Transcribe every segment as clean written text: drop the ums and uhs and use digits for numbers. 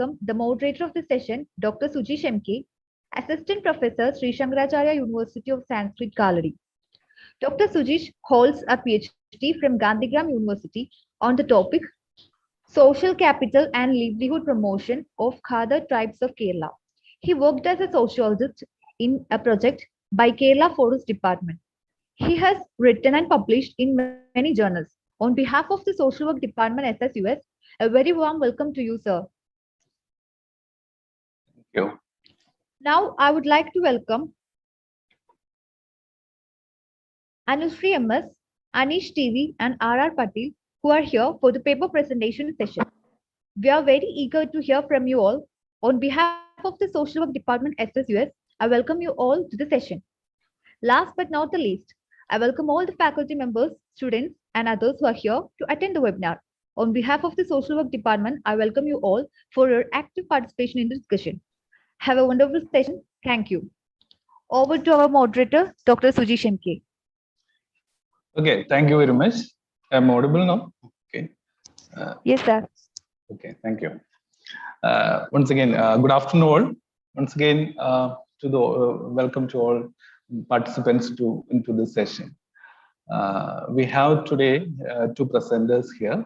welcome the moderator of the session, Dr. Suji Shemke, Assistant Professor, Sri Shankaracharya University of Sanskrit Gallery. Dr. Sujish holds a PhD from Gandhigram University on the topic Social Capital and Livelihood Promotion of Khadar Tribes of Kerala. He worked as a sociologist in a project by Kerala Forest Department. He has written and published in many journals. On behalf of the Social Work Department SSUS, a very warm welcome to you, sir. Thank you. Now, I would like to welcome Anushree MS, Anish TV, and RR Patil, who are here for the paper presentation session. We are very eager to hear from you all. On behalf of the Social Work Department SSUS, I welcome you all to the session. Last but not the least, I welcome all the faculty members, students, and others who are here to attend the webinar. On behalf of the Social Work Department, I welcome you all for your active participation in the discussion. Have a wonderful session. Thank you. Over to our moderator, Dr. Suji Shemke. Okay, thank you very much. I'm audible now? Okay. Yes, sir. Okay, thank you. Once again, good afternoon all. Once again, welcome to all participants into this session. We have today two presenters here.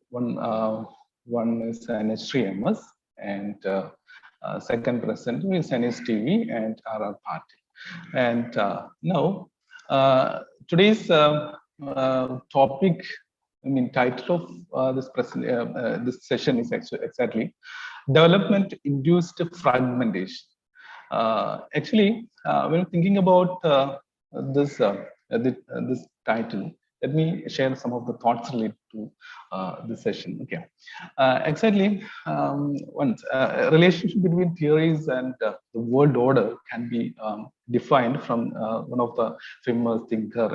One is Anushree MS, and second presenter is Anish TV and RR Party. And now, today's topic, title of this session is exactly development-induced fragmentation. Actually, when thinking about this title, let me share some of the thoughts related to this session. Okay, exactly. Once relationship between theories and the world order can be defined from one of the famous thinker,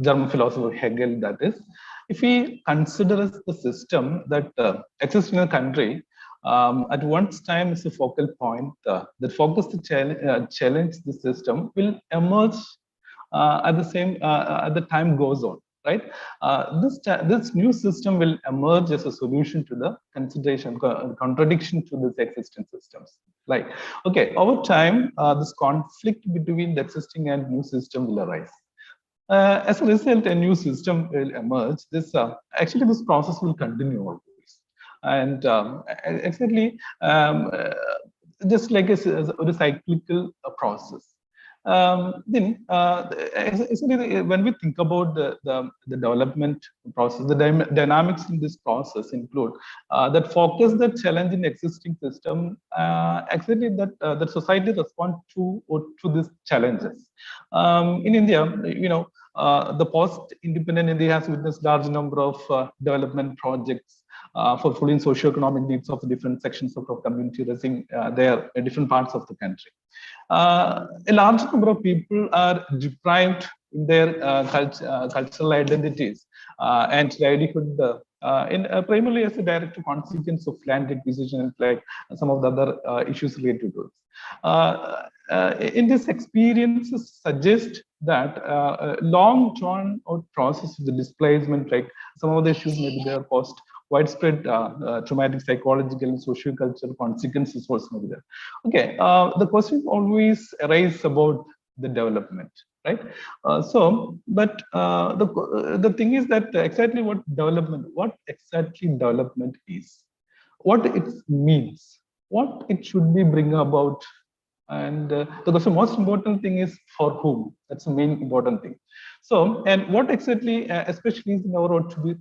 German philosopher Hegel. That is, if we consider the system that exists in a country, at one time is a focal point that focus to challenge the system will emerge at the time goes on, right? This new system will emerge as a solution to the contradiction to this existing systems. Like, okay, over time, this conflict between the existing and new system will arise. As a result, a new system will emerge. This process will continue always. And exactly, just like a cyclical process. Then, when we think about the development process, the dynamics in this process include that focus, that challenge in existing system, that society respond to these challenges. In India, the post-independent India has witnessed large number of development projects for fulfilling socio-economic needs of different sections of the community residing there in different parts of the country. A large number of people are deprived in their cultural identities and livelihood primarily as a direct consequence of land acquisition, like some of the other issues related to it. In this experiences suggest that long drawn out process of the displacement, like some of the issues maybe they are post widespread traumatic psychological and socio-cultural consequences also maybe there. Okay, the question always arises about the development, right? But the thing is that exactly what exactly development is, what it means, what it should be bring about, and the most important thing is for whom. That's the main important thing. So, and what exactly, especially in our road to be,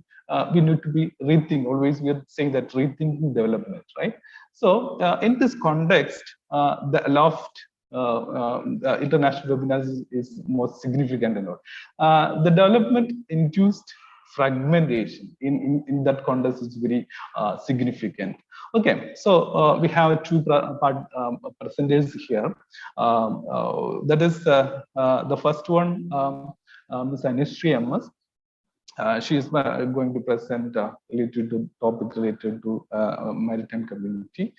we need to be rethink. Always we are saying that rethinking development, right? So, in this context, the Aloft the international webinars is most significant and all. The development induced fragmentation in that context is very significant. Okay, so we have two presenters here. That is the first one, Ms. Anushree MS. She is going to present related to topic related to maritime community,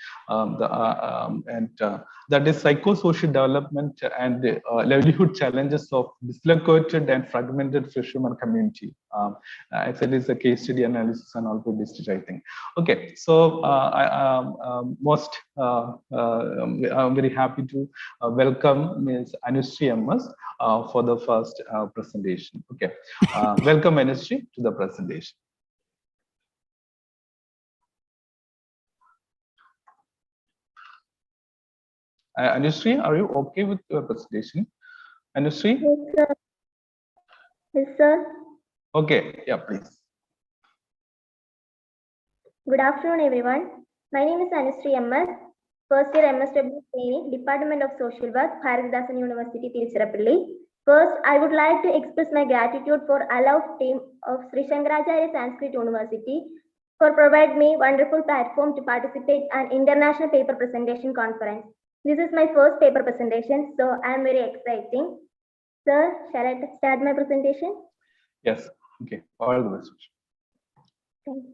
that is psychosocial development and livelihood challenges of dislocated and fragmented fishermen community Actually, it's a case study analysis and all published, I think. Okay, so I'm very happy to welcome Ms. Anushree MS for the first presentation. Okay, welcome Anushree to the presentation. Anushree, are you okay with your presentation? Anushree? Yes, sir. Yes, sir. Okay, yeah, please. Good afternoon, everyone. My name is Anushree MS, first year MSW training, Department of Social Work, Bharathidasan University, Tiruchirappalli. First, I would like to express my gratitude for Aloft team of Sri Shankaracharya Sanskrit University for providing me wonderful platform to participate in international paper presentation conference. This is my first paper presentation, so I am very exciting. Sir, shall I start my presentation? Yes, okay, all the best. Thank you.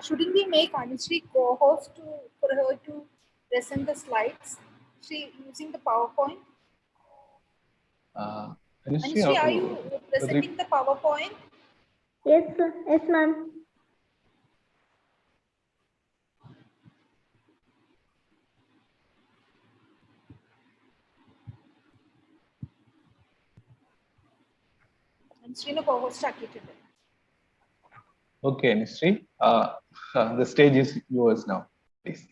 Shouldn't we make Anushree co-host for her to present the slides? She using the PowerPoint. Anushree, are you presenting the PowerPoint? Yes, sir. Yes, ma'am. Anushree, co-host ആക്കിയിട്ടുണ്ട്. Okay, Anushree, the stage is yours now, please.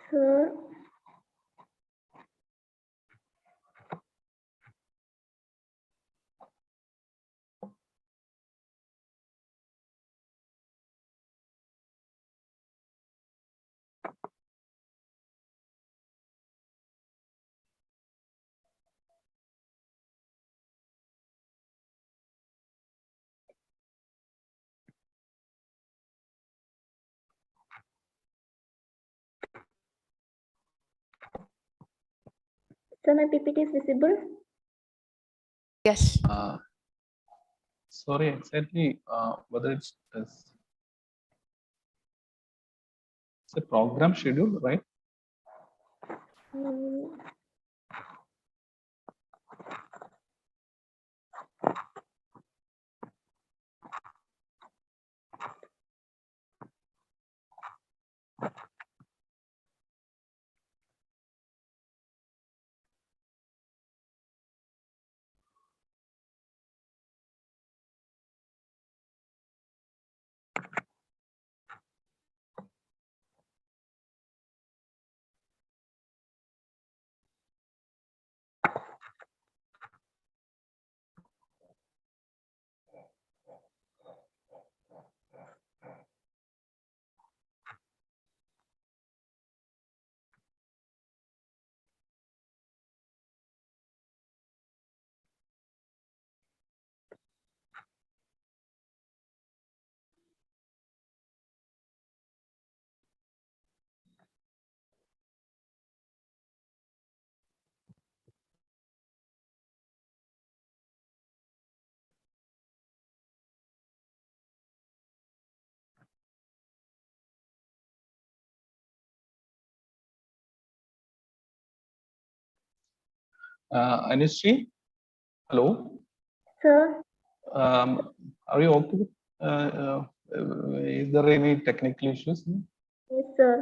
Sir. So my PPT is visible? Yes. Sorry, exactly whether it's a program schedule, right? Anushree, hello. Sir. Are you okay? Is there any technical issues? Yes, sir.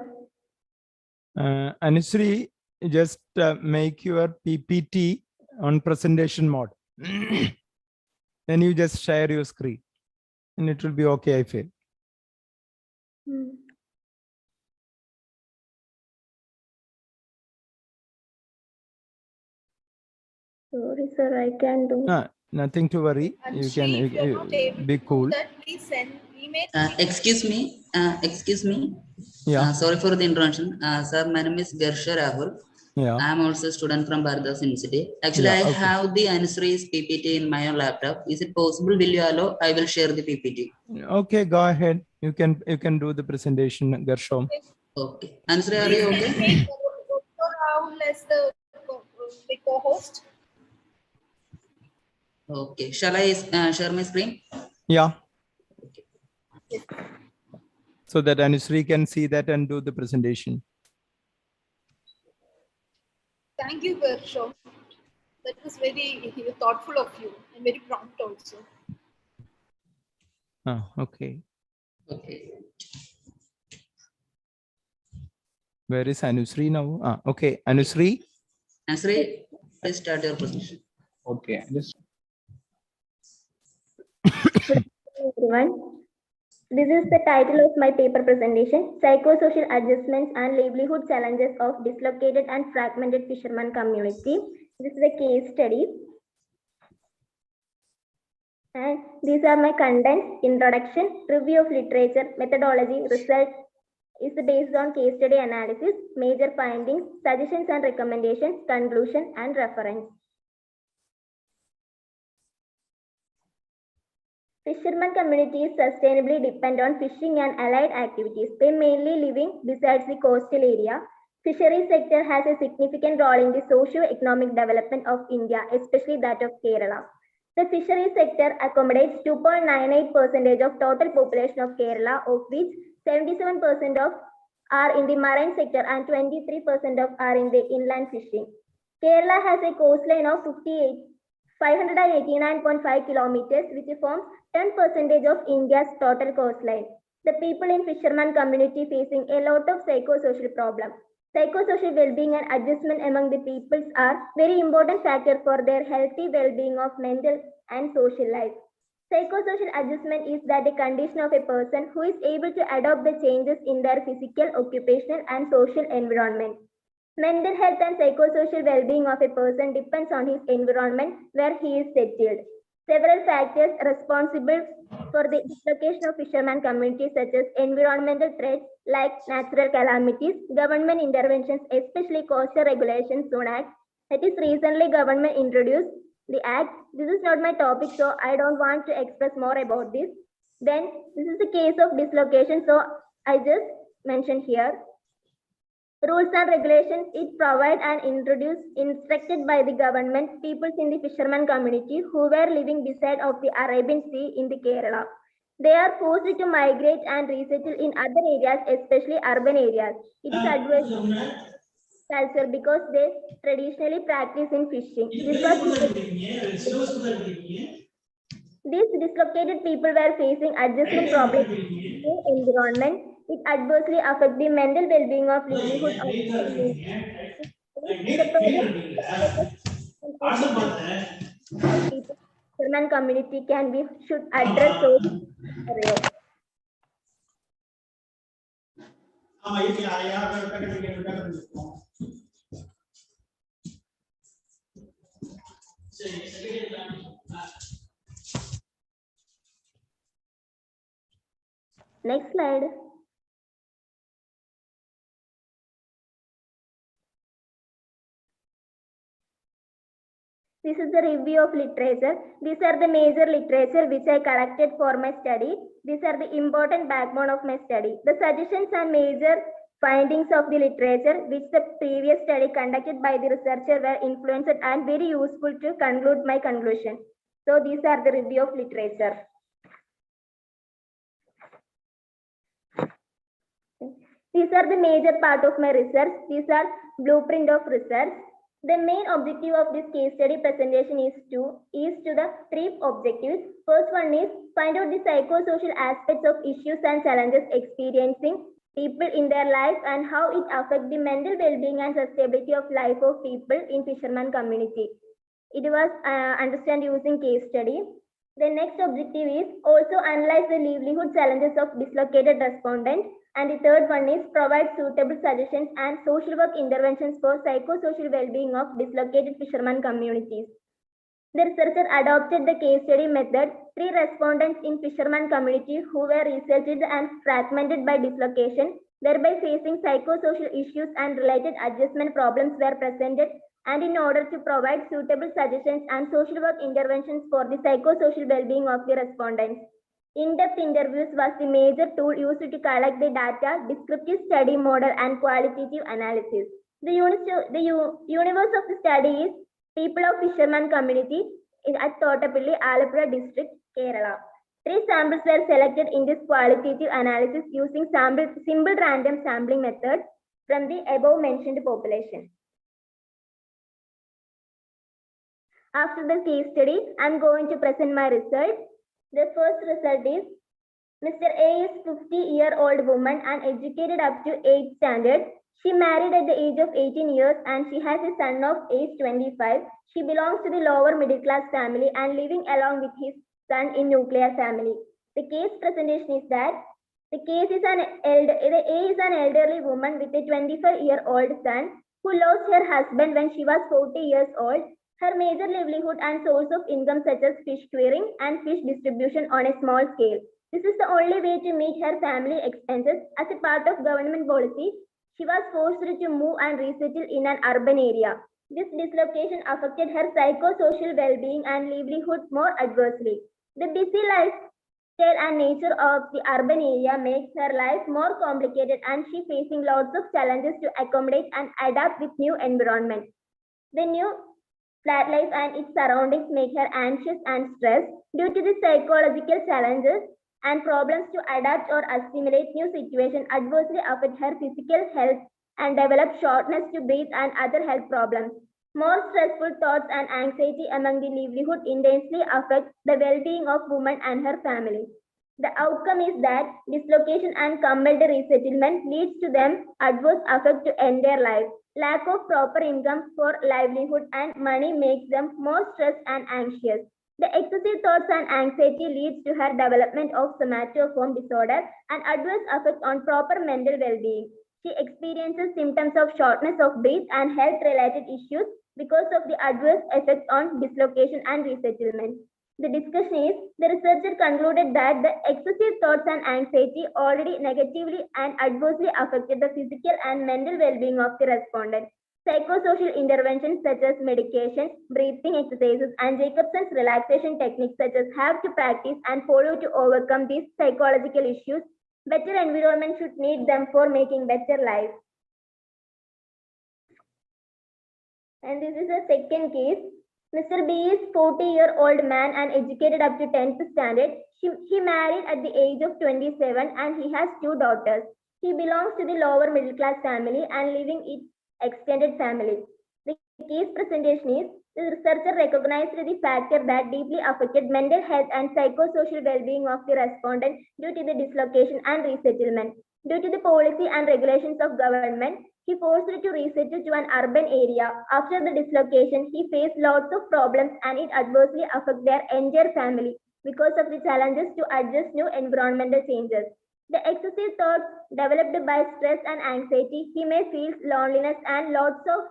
Anushree, just make your PPT on presentation mode. Then you just share your screen and it will be okay, I feel. Sorry, sir, I can do. No, nothing to worry. Anushree, You can if you're not able be to cool. do that, please send email. Excuse me. Yeah. Sorry for the interruption. Sir, my name is Gersha Rahul. Yeah. I am also a student from Bharathidasan University. Actually, Yeah, I okay. have the Anusree's PPT in my laptop. Is it possible? Will you allow? I will share the PPT. Okay, go ahead. You can do the presentation, Gershom. Okay. Anusree, are you okay? Make Dr. Rahul as the co-host. Okay. Shall I share my screen? Yeah. Okay. So that Anushree can see that and do the presentation. Thank you, Vershav. That was very thoughtful of you and very prompt also. Okay. Okay. Where is Anusri now? Okay, Anusri. Answer, please start your presentation. Okay. Just Everyone. This is the title of my paper presentation, Psychosocial Adjustments and Livelihood Challenges of Dislocated and Fragmented Fisherman Community. This is a case study. And these are my contents: introduction, review of literature, methodology, result is based on case study analysis, major findings, suggestions and recommendations, conclusion and reference. Fishermen communities sustainably depend on fishing and allied activities. They mainly living besides the coastal area. Fisheries sector has a significant role in the socio-economic development of India, especially that of Kerala. The fisheries sector accommodates 2.98% of total population of Kerala, of which 77% of are in the marine sector and 23% of are in the inland fishing. Kerala has a coastline of 589.5 kilometers, which forms 10% of India's total coastline. The people in fisherman community facing a lot of psychosocial problems. Psychosocial well-being and adjustment among the peoples are very important factor for their healthy well-being of mental and social life. Psychosocial adjustment is that a condition of a person who is able to adopt the changes in their physical, occupational, and social environment. Mental health and psychosocial well-being of a person depends on his environment where he is settled. Several factors responsible for the dislocation of fisherman communities, such as environmental threats like natural calamities, government interventions, especially coastal regulations zone act. That is recently government introduced the act. This is not my topic, so I don't want to express more about this. Then this is the case of dislocation, so I just mentioned here. Rules and regulations it provide and instructed by the government, peoples in the fisherman community who were living beside of the Arabian Sea in the Kerala. They are forced to migrate and resettle in other areas, especially urban areas. It is adverse culture because they traditionally practice in fishing. These dislocated people were facing adjustment problems in the environment. It adversely affects the mental well-being of livelihood of the community. The problem of the people German community can be should address those areas. Next slide. This is the review of literature. These are the major literature which I collected for my study. These are the important backbone of my study. The suggestions and major findings of the literature which the previous study conducted by the researcher were influenced and very useful to conclude my conclusion. So these are the review of literature. These are the major part of my research. These are blueprint of research. The main objective of this case study presentation is to the three objectives. First one is find out the psychosocial aspects of issues and challenges experiencing people in their life and how it affects the mental well-being and sustainability of life of people in fisherman community. It was understand using case study. The next objective is also analyze the livelihood challenges of dislocated respondents. And the third one is provide suitable suggestions and social work interventions for psychosocial well-being of dislocated fisherman communities. The researcher adopted the case study method. 3 respondents in fisherman community who were researched and fragmented by dislocation, thereby facing psychosocial issues and related adjustment problems were presented, and in order to provide suitable suggestions and social work interventions for the psychosocial well-being of the respondents. In-depth interviews was the major tool used to collect the data, descriptive study model, and qualitative analysis. The universe of the study is people of fisherman community at Thottapalli, Alappuzha district, Kerala. 3 samples were selected in this qualitative analysis using simple random sampling method from the above mentioned population. After the case study, I'm going to present my results. The first result is Mr. A is 50-year-old woman and educated up to 8th standard. She married at the age of 18 years and she has a son of age 25. She belongs to the lower middle class family and living along with his son in nuclear family. The case presentation is that the A is an elderly woman with a 25-year-old son who lost her husband when she was 40 years old. Her major livelihood and source of income such as fish curing and fish distribution on a small scale. This is the only way to meet her family expenses. As a part of government policy, she was forced to move and resettle in an urban area. This dislocation affected her psychosocial well-being and livelihood more adversely. The busy lifestyle and nature of the urban area makes her life more complicated and she facing lots of challenges to accommodate and adapt with new environment. The new flat life and its surroundings make her anxious and stressed. Due to the psychological challenges and problems to adapt or assimilate new situations adversely affect her physical health and develop shortness to breathe and other health problems. More stressful thoughts and anxiety among the livelihood intensely affect the well-being of woman and her family. The outcome is that dislocation and compelled resettlement leads to them adverse effect to end their life. Lack of proper income for livelihood and money makes them more stressed and anxious. The excessive thoughts and anxiety leads to her development of somatoform disorder and adverse effect on proper mental well-being. She experiences symptoms of shortness of breath and health-related issues because of the adverse effects on dislocation and resettlement. The discussion is, the researcher concluded that the excessive thoughts and anxiety already negatively and adversely affected the physical and mental well-being of the respondent. Psychosocial interventions such as medication, breathing exercises, and Jacobson's relaxation techniques such as have to practice and follow to overcome these psychological issues. Better environment should need them for making better life. And this is the second case. Mr. B is 40-year-old man and educated up to 10th standard. He married at the age of 27 and he has 2 daughters. He belongs to the lower middle class family and living in extended family. The case presentation is, the researcher recognized the factor that deeply affected mental health and psychosocial well-being of the respondent due to the dislocation and resettlement. Due to the policy and regulations of government, he forced to resettle to an urban area. After the dislocation, he faced lots of problems and it adversely affected their entire family because of the challenges to adjust new environmental changes. The excessive thoughts developed by stress and anxiety, he may feel loneliness and lots of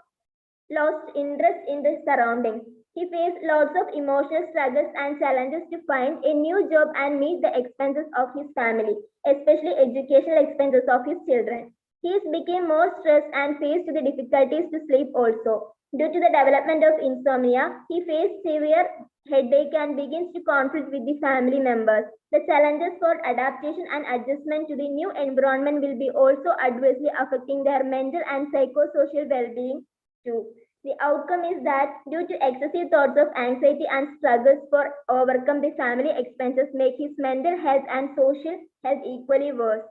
lost interest in the surroundings. He faced lots of emotional struggles and challenges to find a new job and meet the expenses of his family, especially educational expenses of his children. He became more stressed and faced the difficulties to sleep also. Due to the development of insomnia, he faced severe headache and begins to conflict with the family members. The challenges for adaptation and adjustment to the new environment will be also adversely affecting their mental and psychosocial well-being too. The outcome is that due to excessive thoughts of anxiety and struggles for overcome the family expenses make his mental health and social health equally worse.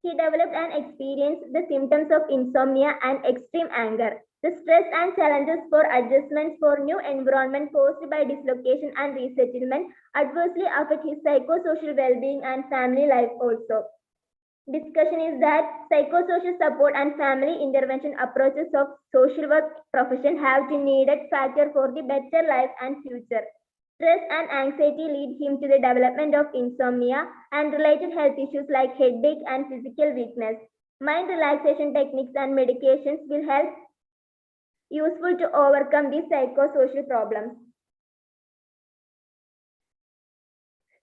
He developed and experienced the symptoms of insomnia and extreme anger. The stress and challenges for adjustments for new environment caused by dislocation and resettlement adversely affect his psychosocial well-being and family life also. Discussion is that psychosocial support and family intervention approaches of social work profession have to needed factor for the better life and future. Stress and anxiety lead him to the development of insomnia and related health issues like headache and physical weakness. Mind relaxation techniques and medications will help useful to overcome these psychosocial problems.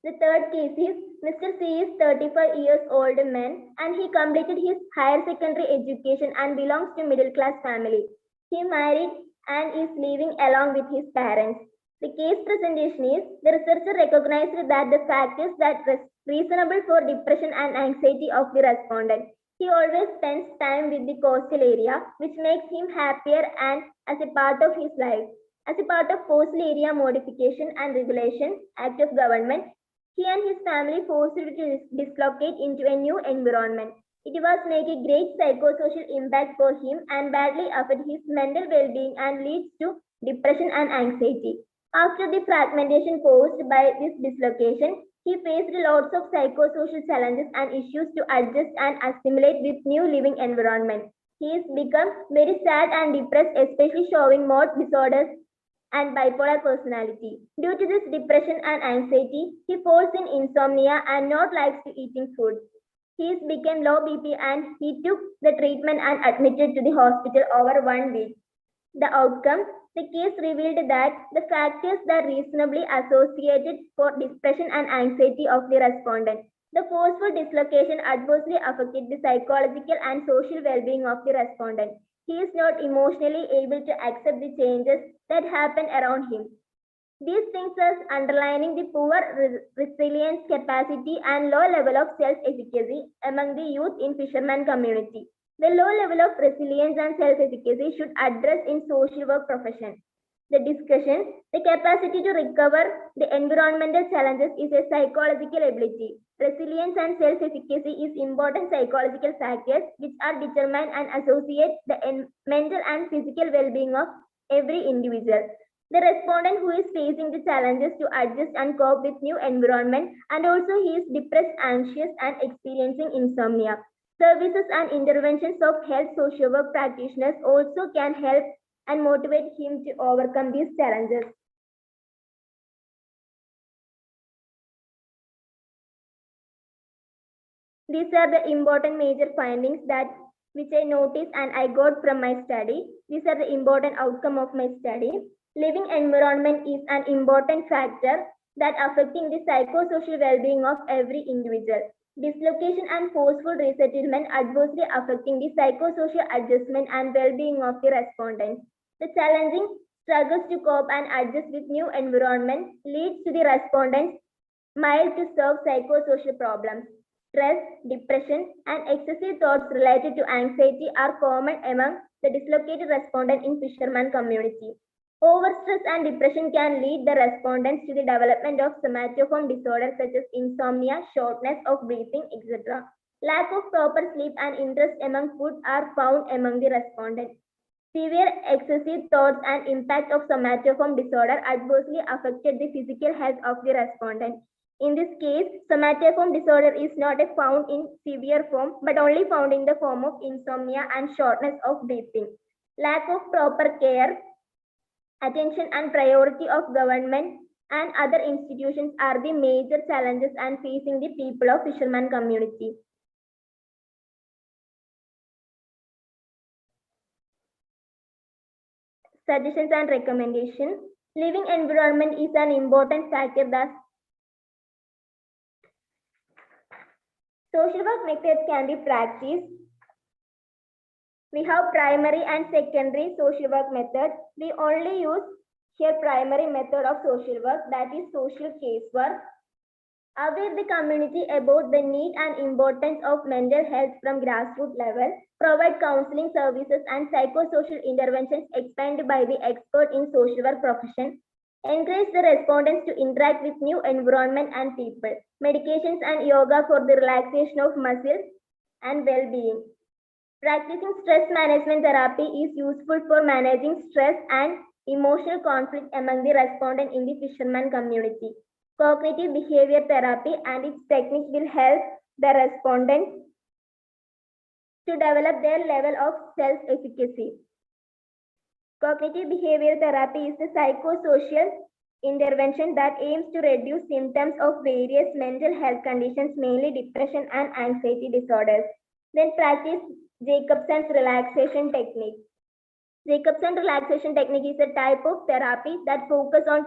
The third case is Mr. C is 35 years old man and he completed his higher secondary education and belongs to middle class family. He married and is living along with his parents. The case presentation is, the researcher recognized that the factors that were reasonable for depression and anxiety of the respondent. He always spends time with the coastal area, which makes him happier and as a part of his life. As a part of Coastal Area Modification and Regulation Act of Government, he and his family forced to dislocate into a new environment. It was make a great psychosocial impact for him and badly affect his mental well-being and leads to depression and anxiety. After the fragmentation caused by this dislocation, he faced lots of psychosocial challenges and issues to adjust and assimilate with new living environment. He is become very sad and depressed, especially showing mood disorders and bipolar personality. Due to this depression and anxiety, he falls in insomnia and not likes to eating food. He became low BP and he took the treatment and admitted to the hospital over 1 week. The outcome, the case revealed that the factors that reasonably associated for depression and anxiety of the respondent. The forceful dislocation adversely affected the psychological and social well-being of the respondent. He is not emotionally able to accept the changes that happen around him. These things are underlining the poor resilience capacity and low level of self-efficacy among the youth in fisherman community. The low level of resilience and self-efficacy should address in social work profession. The discussion, the capacity to recover the environmental challenges is a psychological ability. Resilience and self-efficacy is important psychological factors which are determined and associate the mental and physical well-being of every individual. The respondent who is facing the challenges to adjust and cope with new environment, and also he is depressed, anxious and experiencing insomnia. Services and interventions of health social work practitioners also can help and motivate him to overcome these challenges. These are the important major findings that which I noticed and I got from my study. These are the important outcome of my study. Living environment is an important factor that affecting the psychosocial well-being of every individual. Dislocation and forceful resettlement adversely affecting the psychosocial adjustment and well-being of the respondents. The challenging struggles to cope and adjust with new environment leads to the respondents mild to serve psychosocial problems. Stress, depression, and excessive thoughts related to anxiety are common among the dislocated respondent in fisherman community. Overstress and depression can lead the respondents to the development of somatoform disorders such as insomnia, shortness of breathing, etc. Lack of proper sleep and interest among food are found among the respondents. Severe excessive thoughts and impact of somatoform disorder adversely affected the physical health of the respondent. In this case, somatoform disorder is not found in severe form, but only found in the form of insomnia and shortness of breathing. Lack of proper care, attention and priority of government and other institutions are the major challenges and facing the people of fisherman community. Suggestions and recommendations. Living environment is an important factor that social work methods can be practiced. We have primary and secondary social work methods. We only use here primary method of social work, that is social casework. Aware the community about the need and importance of mental health from grassroots level. Provide counseling services and psychosocial interventions explained by the expert in social work profession. Encourage the respondents to interact with new environment and people. Medications and yoga for the relaxation of muscles and well-being. Practicing stress management therapy is useful for managing stress and emotional conflict among the respondent in the fisherman community. Cognitive behavior therapy and its techniques will help the respondents to develop their level of self-efficacy. Cognitive behavior therapy is a psychosocial intervention that aims to reduce symptoms of various mental health conditions, mainly depression and anxiety disorders. Then practice Jacobson's relaxation technique. Jacobson relaxation technique is a type of therapy that focuses on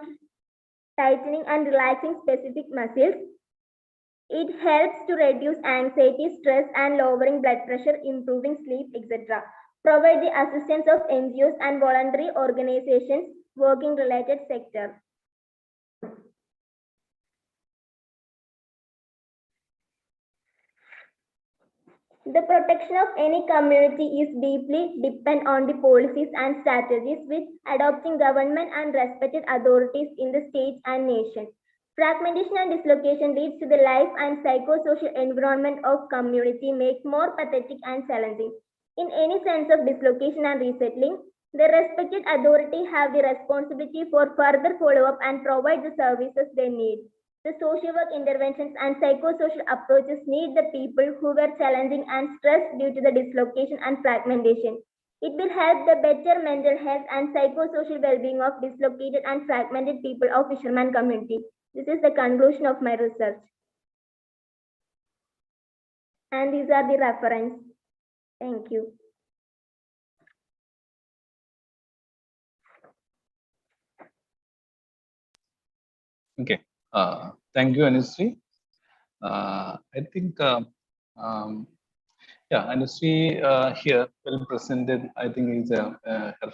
tightening and relaxing specific muscles. It helps to reduce anxiety, stress, and lowering blood pressure, improving sleep, etc. Provide the assistance of NGOs and voluntary organizations working related sectors. The protection of any community is deeply dependent on the policies and strategies which adopting government and respected authorities in the state and nation. Fragmentation and dislocation leads to the life and psychosocial environment of community make more pathetic and challenging. In any sense of dislocation and resettling, The respected authority have the responsibility for further follow-up and provide the services they need. The social work interventions and psychosocial approaches need the people who were challenging and stressed due to the dislocation and fragmentation. It will help the better mental health and psychosocial well-being of dislocated and fragmented people of fisherman community. This is the conclusion of my research. And these are the reference. Thank you. Okay. Thank you, Anusri. I think, yeah, Anusri here, well presented. I think is her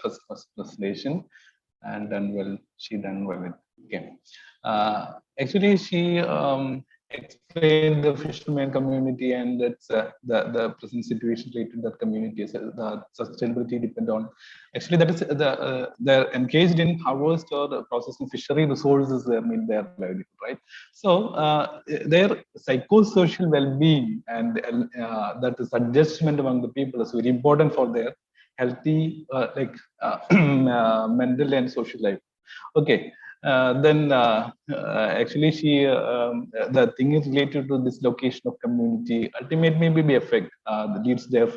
first presentation, and done well. She done well. Okay. Actually, she explained the fisherman community and that's the present situation related to that community. So the sustainability depend on, actually that is they're engaged in harvest or processing fishery resources. I mean their livelihood, right? So their psychosocial well-being and that is adjustment among the people is very important for their healthy mental and social life. Okay. Then actually the thing is related to this location of community ultimately maybe affect that leads their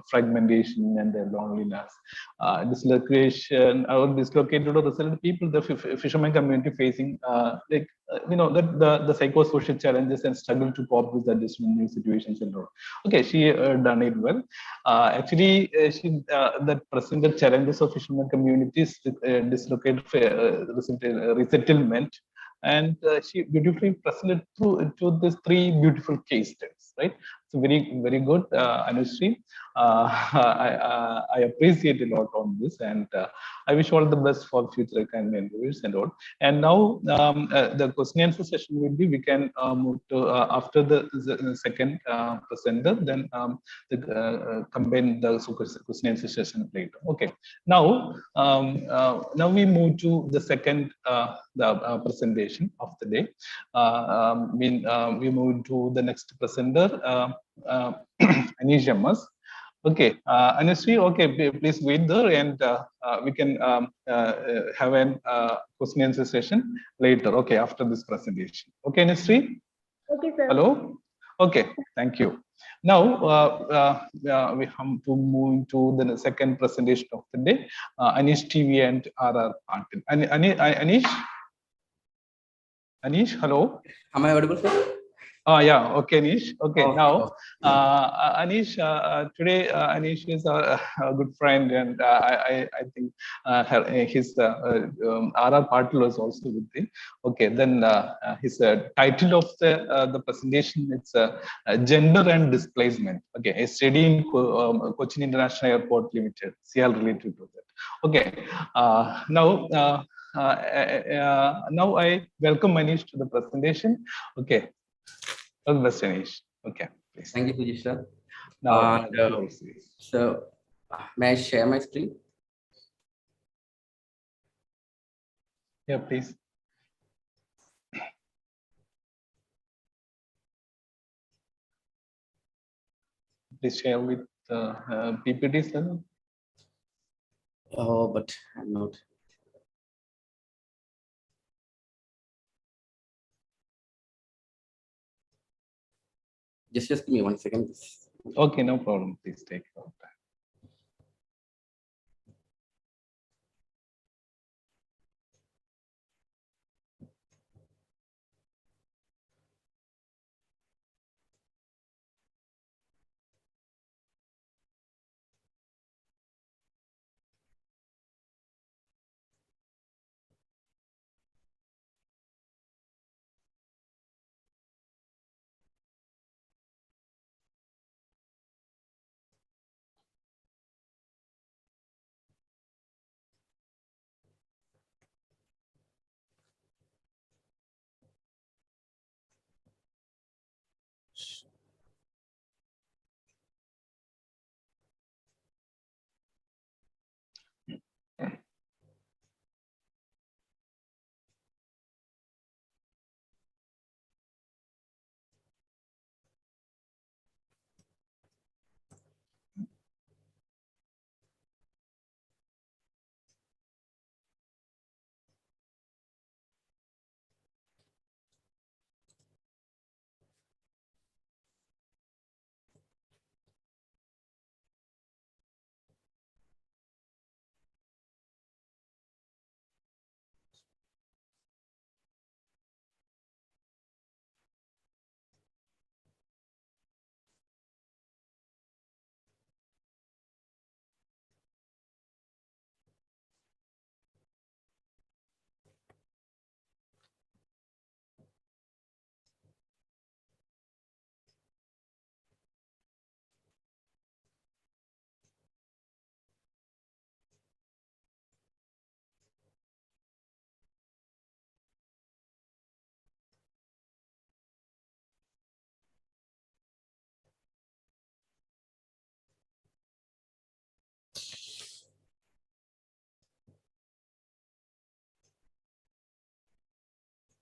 fragmentation and their loneliness, dislocation or dislocated or result people the fisherman community facing that the psychosocial challenges and struggle to cope with the new situations and all. Okay, she done it well. Actually, she that presented challenges of fishermen communities, dislocated resettlement, and she beautifully presented to these three beautiful case studies. Right, so very good, Anushree. I appreciate a lot on this, and I wish all the best for future kind interviews and all. And now the question answer session will be, we can move to after the second presenter, then combine the question answer session later. Okay. Now now we move to the second presentation of the day. We move to the next presenter, Anish Ms. Okay, Anusri, okay, please wait there, and we can have a question answer session later. Okay, after this presentation. Okay, Anusri. Okay, sir. Hello. Okay, thank you. Now we have to move to the second presentation of the day. Anish TV and RR Martin. Anish, hello. Am I audible, sir? Yeah, okay, Anish. Okay, Okay, now, Anish, today, Anish is a good friend, and I think his RR Patil was also with him. Okay, then his title of the presentation, it's Gender and Displacement. Okay, a study in Cochin International Airport Limited, CL related to that. Okay, now I welcome Anish to the presentation. Okay. All the best, Anish. Okay, please. Thank you, Pujish sir. Now, So, may I share my screen? Yeah, please. Please share with PPT, sir. Oh, but I'm not. Just give me 1 second. Okay, no problem. Please take your time.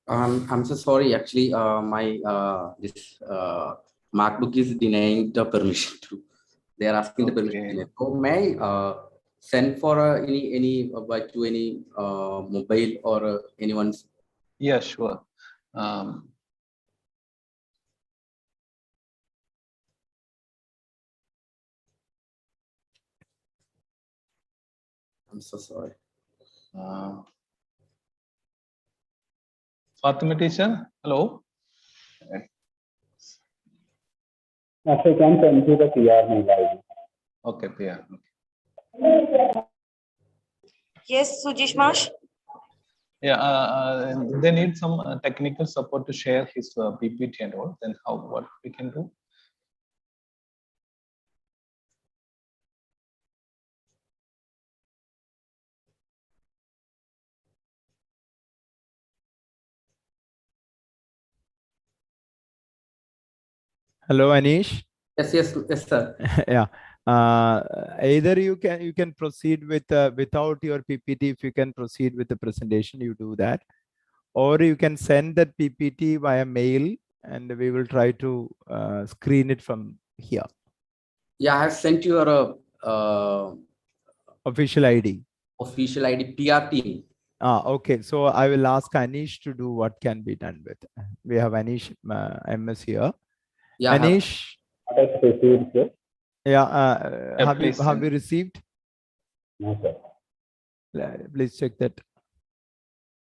I'm so sorry. Actually, my this MacBook is denying the permission to. They are asking the permission. Okay. So may I send for any by to any mobile or anyone's? Yeah, sure. Um, I'm so sorry. Fatima teacher, hello. Yes, I can send you the PR mail ID. Okay, PR. Yes, Sujish Mash. Yeah, they need some technical support to share his PPT and all. Then what we can do? Hello, Anish. Yes, yes, sir. Yeah. Either you can proceed with without your PPT. If you can proceed with the presentation, you do that, or you can send that PPT via mail, and we will try to screen it from here. Yeah, I have sent you your Official ID. official ID PR team. Okay. So I will ask Anish to do what can be done with. We have Anish MS here. Yeah, Anish. What I received, sir? Yeah. Yeah, have please you received? No, sir. Please check that.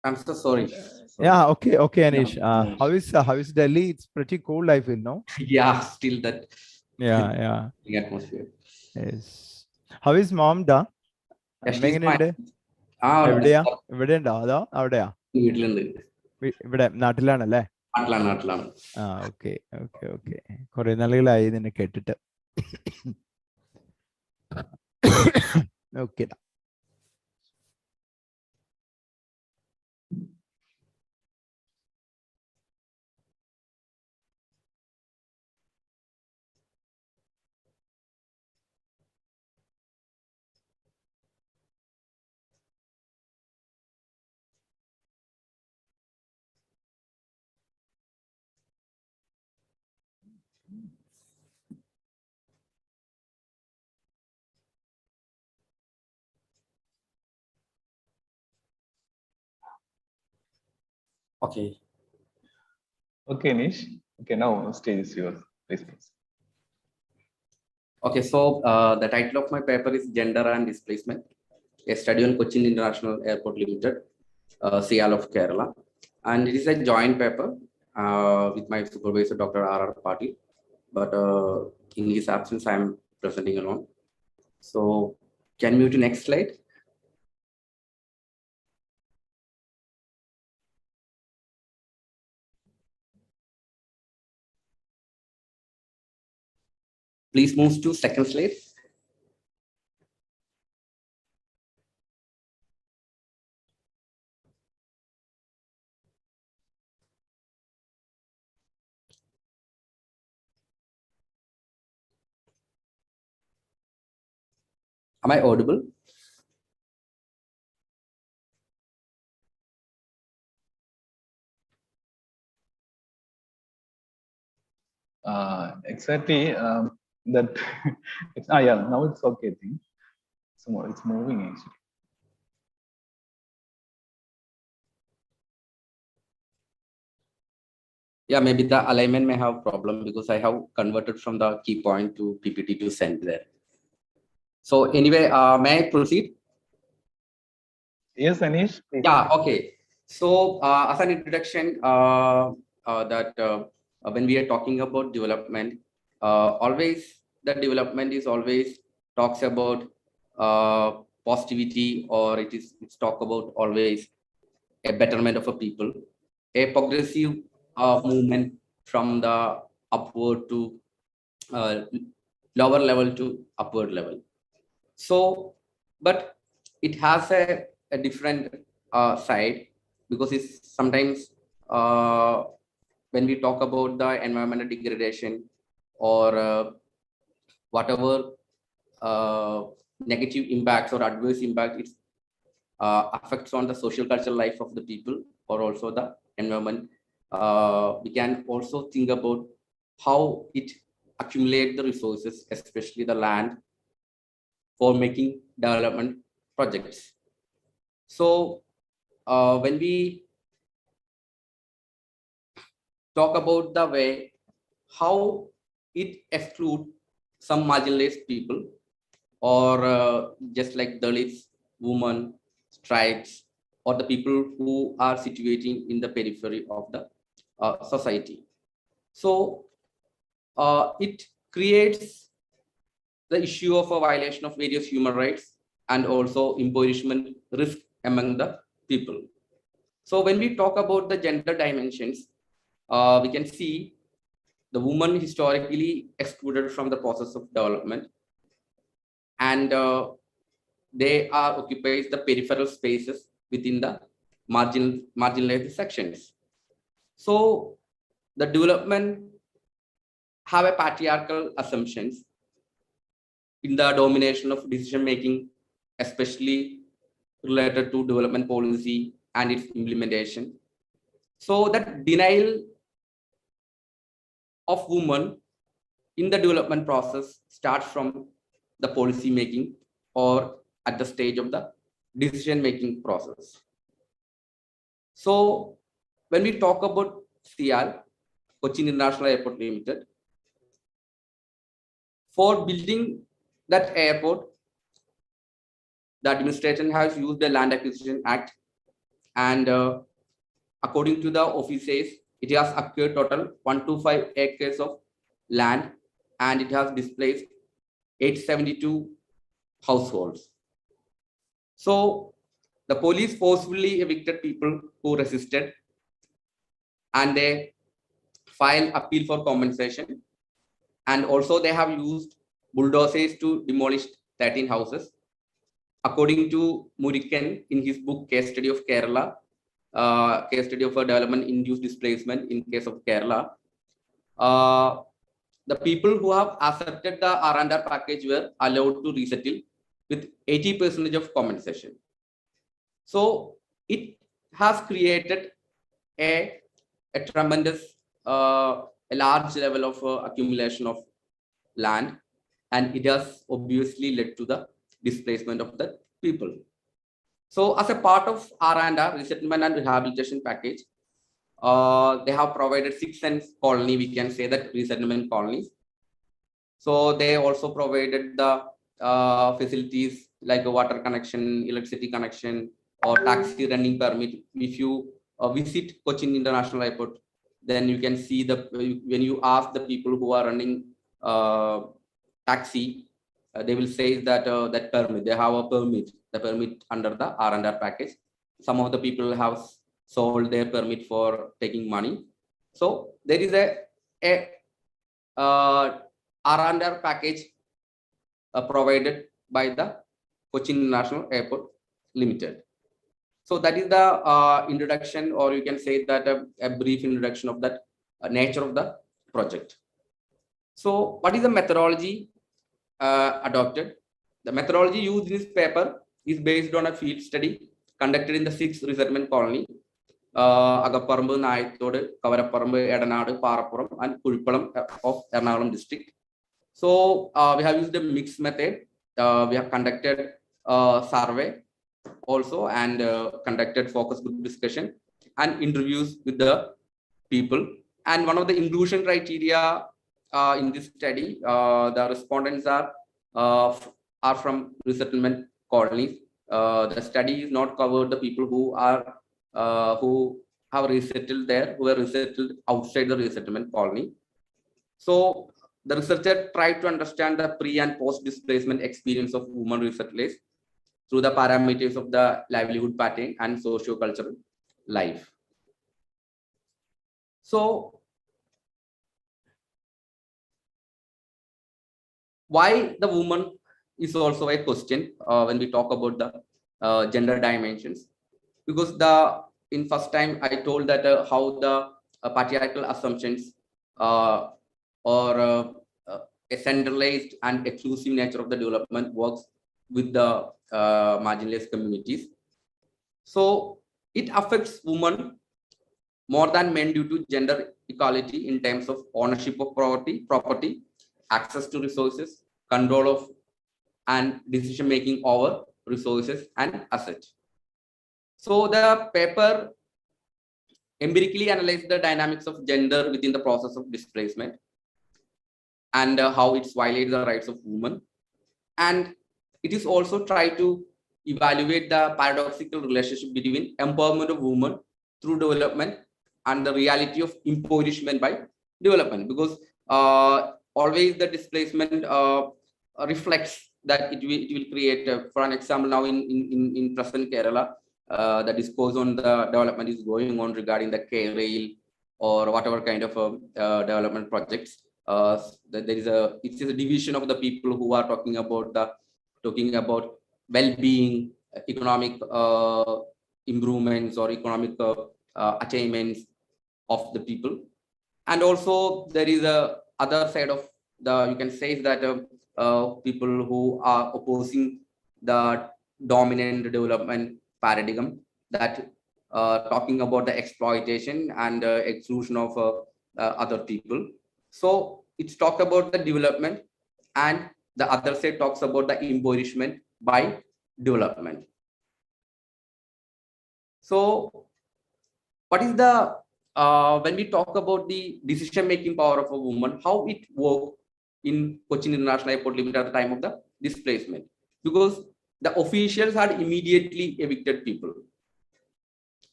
I'm so sorry. Yeah. Okay. Okay, No, Anish. no. How is Delhi? It's pretty cold, I feel. No. Yeah, still that. Yeah. Atmosphere. Yes. How is mom da? Yeah, she's fine. എവിടെയാ ഉണ്ടോ അതോ അവിടെയാ വീട്ടിലുണ്ട് ഇവിടെ നാട്ടിലാണല്ലേ നാട്ടിലാണ് okay കുറെ നാളുകളായി നിന്നെ കേട്ടിട്ട് okay Okay. Okay, Nish. Okay, now stage is yours. Please. Okay, so the title of my paper is Gender and Displacement, a study on Cochin International Airport Limited, Aloft, Kerala. And it is a joint paper with my supervisor, Dr. R.R. Patil. But in his absence, I am presenting alone. So can you move to next slide? Please move to second slide. Am I audible? Exactly that. Yeah, now it's okay. I think it's moving actually. Yeah, maybe the alignment may have problem because I have converted from the key point to PPT to send there. So anyway, may I proceed? Yes, Anish. Please. Yeah, okay. So as an introduction, when we are talking about development, always the development is always talks about positivity, or it's talk about always a betterment of a people, a progressive movement from the upward to lower level to upward level. So, but it has a different side, because it's sometimes when we talk about the environmental degradation or whatever negative impacts or adverse impact it affects on the social cultural life of the people, or also the environment, we can also think about how it accumulates the resources, especially the land, for making development projects. So when we talk about the way how it excludes some marginalized people, or just like Dalits, women, tribes, or the people who are situating in the periphery of the society. So it creates the issue of a violation of various human rights and also impoverishment risk among the people. So when we talk about the gender dimensions, we can see the woman historically excluded from the process of development, and they are occupies the peripheral spaces within the marginalized sections. So the development have a patriarchal assumptions in the domination of decision making, especially related to development policy and its implementation. So that denial of women in the development process starts from the policy making or at the stage of the decision making process. So when we talk about CR, Cochin International Airport Limited, for building that airport, the administration has used the Land Acquisition Act, and according to the officers, it has acquired total 125 acres of land, and it has displaced 872 households. So the police forcefully evicted people who resisted, and they filed appeal for compensation. And also they have used bulldozers to demolish 13 houses. According to Murikan in his book Case Study of Kerala, case study of a development induced displacement in case of Kerala, the people who have accepted the R&R package were allowed to resettle with 80% of compensation. So it has created a tremendous, a large level of accumulation of land, and it has obviously led to the displacement of the people. So as a part of R&R, resettlement and rehabilitation package, they have provided 6 cents colony, we can say that resettlement colonies. So they also provided the facilities like a water connection, electricity connection, or taxi running permit. If you visit Cochin International Airport, then you can see the, when you ask the people who are running taxi, they will say that that permit, they have a permit, the permit under the R&R package. Some of the people have sold their permit for taking money. So there is a R&R package provided by the Cochin International Airport Limited. So that is the introduction, or you can say that a brief introduction of that nature of the project. So what is the methodology adopted? The methodology used in this paper is based on a field study conducted in the 6 resettlement colony, Agaparambhu, Nayathodu, Kavaraparambhu, Edanadu, Parapuram, and Kulpalam of Ernakulam district. So we have used a mixed method. We have conducted survey also, and conducted focus group discussion and interviews with the people. And one of the inclusion criteria in this study, the respondents are from resettlement colonies. The study is not covered the people who are who have resettled there, who are resettled outside the resettlement colony. So the researcher tried to understand the pre and post displacement experience of women resettlers through the parameters of the livelihood pattern and socio-cultural life. So why the woman is also a question when we talk about the gender dimensions, because in first time I told that how the patriarchal assumptions or a centralized and exclusive nature of the development works with the marginalized communities. So it affects women more than men due to gender equality in terms of ownership of property, access to resources, control of and decision making over resources and assets. So the paper empirically analyzed the dynamics of gender within the process of displacement and how it violates the rights of women. And it is also try to evaluate the paradoxical relationship between empowerment of women through development and the reality of impoverishment by development, because always the displacement reflects that it will create, for an example, now in present Kerala, the discourse on the development is going on regarding the K-rail or whatever kind of development projects. It's a division of the people who are talking about well-being, economic improvements or economic attainments of the people. And also there is a other side of the, you can say that people who are opposing the dominant development paradigm, that talking about the exploitation and exclusion of other people. So it's talked about the development, and the other side talks about the impoverishment by development. So what is the when we talk about the decision-making power of a woman, how it worked in Cochin International Airport Limited at the time of the displacement? Because the officials had immediately evicted people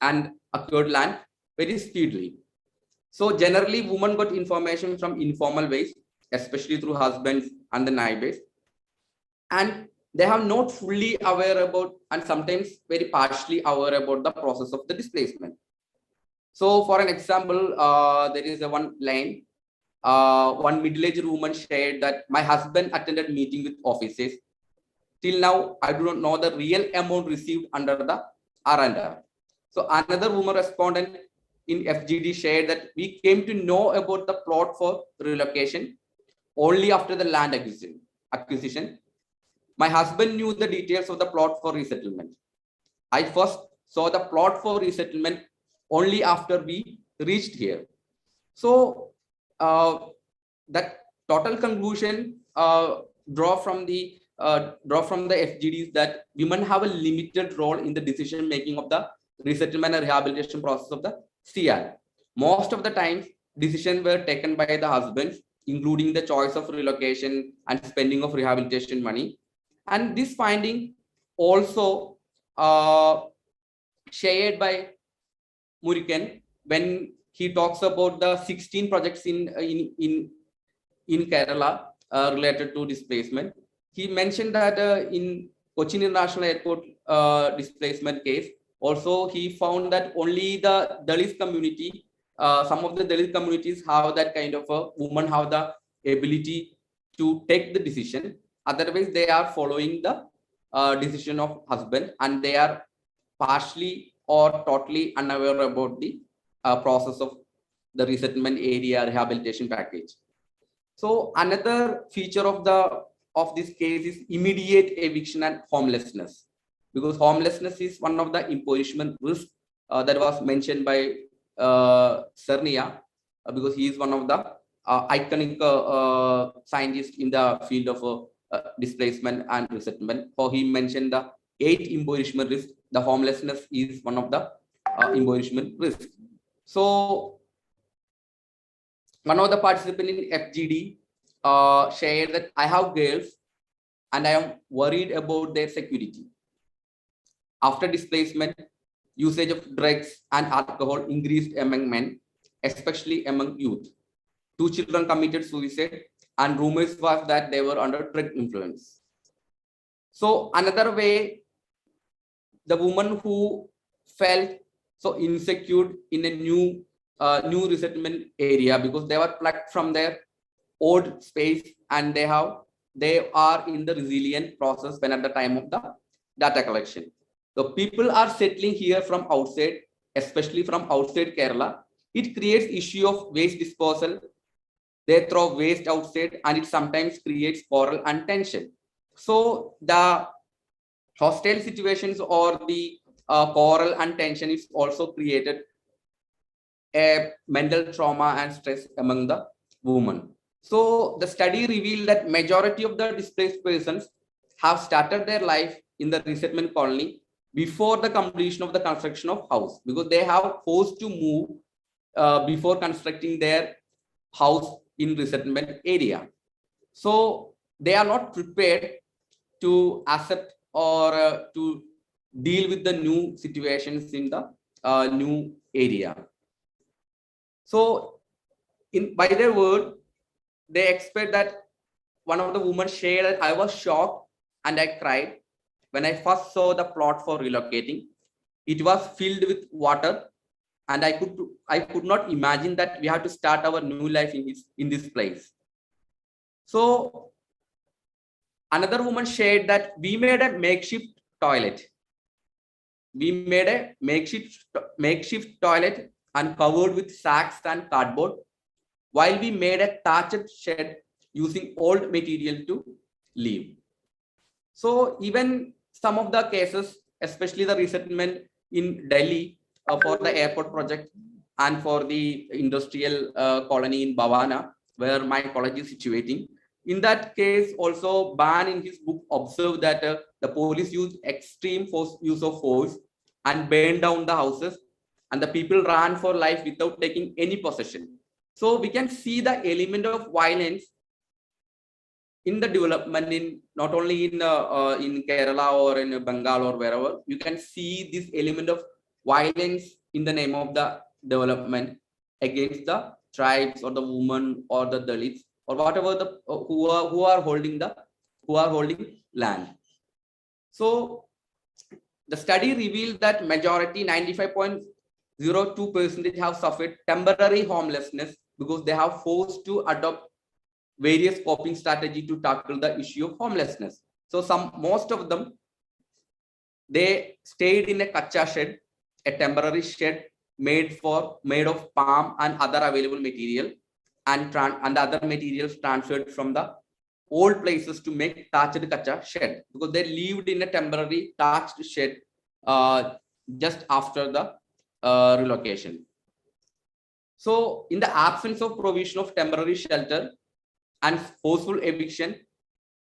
and acquired land very speedily. So generally, women got information from informal ways, especially through husbands and the neighbors, and they have not fully aware about, and sometimes very partially aware about, the process of the displacement. So for an example, there is one line, one middle-aged woman shared that my husband attended meeting with officers. Till now, I do not know the real amount received under the R&R. So another woman respondent in FGD shared that we came to know about the plot for relocation only after the land acquisition. My husband knew the details of the plot for resettlement. I first saw the plot for resettlement only after we reached here. So that total conclusion draw from the FGDs that women have a limited role in the decision making of the resettlement and rehabilitation process of the CR. Most of the times, decisions were taken by the husbands, including the choice of relocation and spending of rehabilitation money. And this finding also shared by Muriken when he talks about the 16 projects in Kerala related to displacement. He mentioned that in Cochin International Airport displacement case, also he found that only the Dalit community, some of the Dalit communities have that kind of a woman have the ability to take the decision. Otherwise, they are following the decision of husband, and they are partially or totally unaware about the process of the resettlement area rehabilitation package. So another feature of this case is immediate eviction and homelessness, because homelessness is one of the impoverishment risks that was mentioned by Cernia, because he is one of the iconic scientists in the field of displacement and resettlement. So he mentioned the 8 impoverishment risks. The homelessness is one of the impoverishment risks. So one of the participants in FGD shared that I have girls and I am worried about their security. After displacement, usage of drugs and alcohol increased among men, especially among youth. 2 children committed suicide, and rumors was that they were under drug influence. So another way, the woman who felt so insecure in a new resettlement area because they were plucked from their old space, and they are in the resilient process when at the time of the data collection. So people are settling here from outside, especially from outside Kerala. It creates issue of waste disposal. They throw waste outside, and it sometimes creates quarrel and tension. So the hostile situations or the quarrel and tension is also created a mental trauma and stress among the women. So the study revealed that majority of the displaced persons have started their life in the resettlement colony before the completion of the construction of house, because they have forced to move before constructing their house in resettlement area. So they are not prepared to accept or to deal with the new situations in the new area. So by their word, they expect that one of the women shared that I was shocked and I cried when I first saw the plot for relocating. It was filled with water, and I could not imagine that we have to start our new life in this place. So another woman shared that we made a makeshift toilet. We made a makeshift toilet and covered with sacks and cardboard, while we made a thatched shed using old material to live. So even some of the cases, especially the resettlement in Delhi for the airport project and for the industrial colony in Bhavana, where my college is situating. In that case, also Ban in his book observed that the police used extreme use of force and burned down the houses, and the people ran for life without taking any possession. So we can see the element of violence in the development in not only in Kerala or in Bengal or wherever. You can see this element of violence in the name of the development against the tribes or the women or the Dalits or whatever the who are holding land. So the study revealed that majority 95.02% have suffered temporary homelessness because they have forced to adopt various coping strategy to tackle the issue of homelessness. So most of them, they stayed in a kacha shed, a temporary shed made of palm and other available material, and the other materials transferred from the old places to make thatched kacha shed, because they lived in a temporary thatched shed just after the relocation. So in the absence of provision of temporary shelter and forceful eviction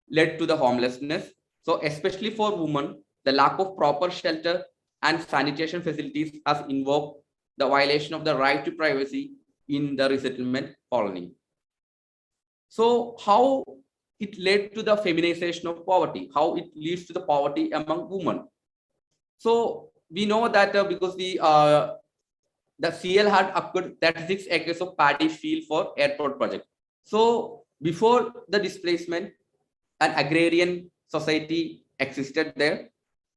led to the homelessness. So especially for women, the lack of proper shelter and sanitation facilities has invoked the violation of the right to privacy in the resettlement colony. So how it led to the feminization of poverty, how it leads to the poverty among women. So we know that because the CL had acquired 36 acres of paddy field for airport project. So before the displacement, an agrarian society existed there,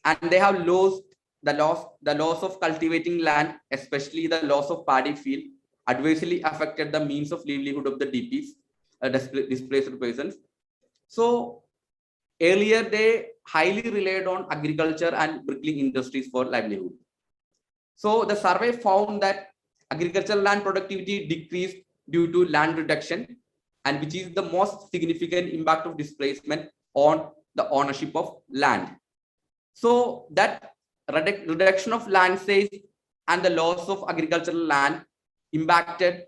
and they have lost the loss of cultivating land, especially the loss of paddy field, adversely affected the means of livelihood of the DPs, displaced persons. So earlier they highly relied on agriculture and bricklaying industries for livelihood. So the survey found that agricultural land productivity decreased due to land reduction, and which is the most significant impact of displacement on the ownership of land. So that reduction of land size and the loss of agricultural land impacted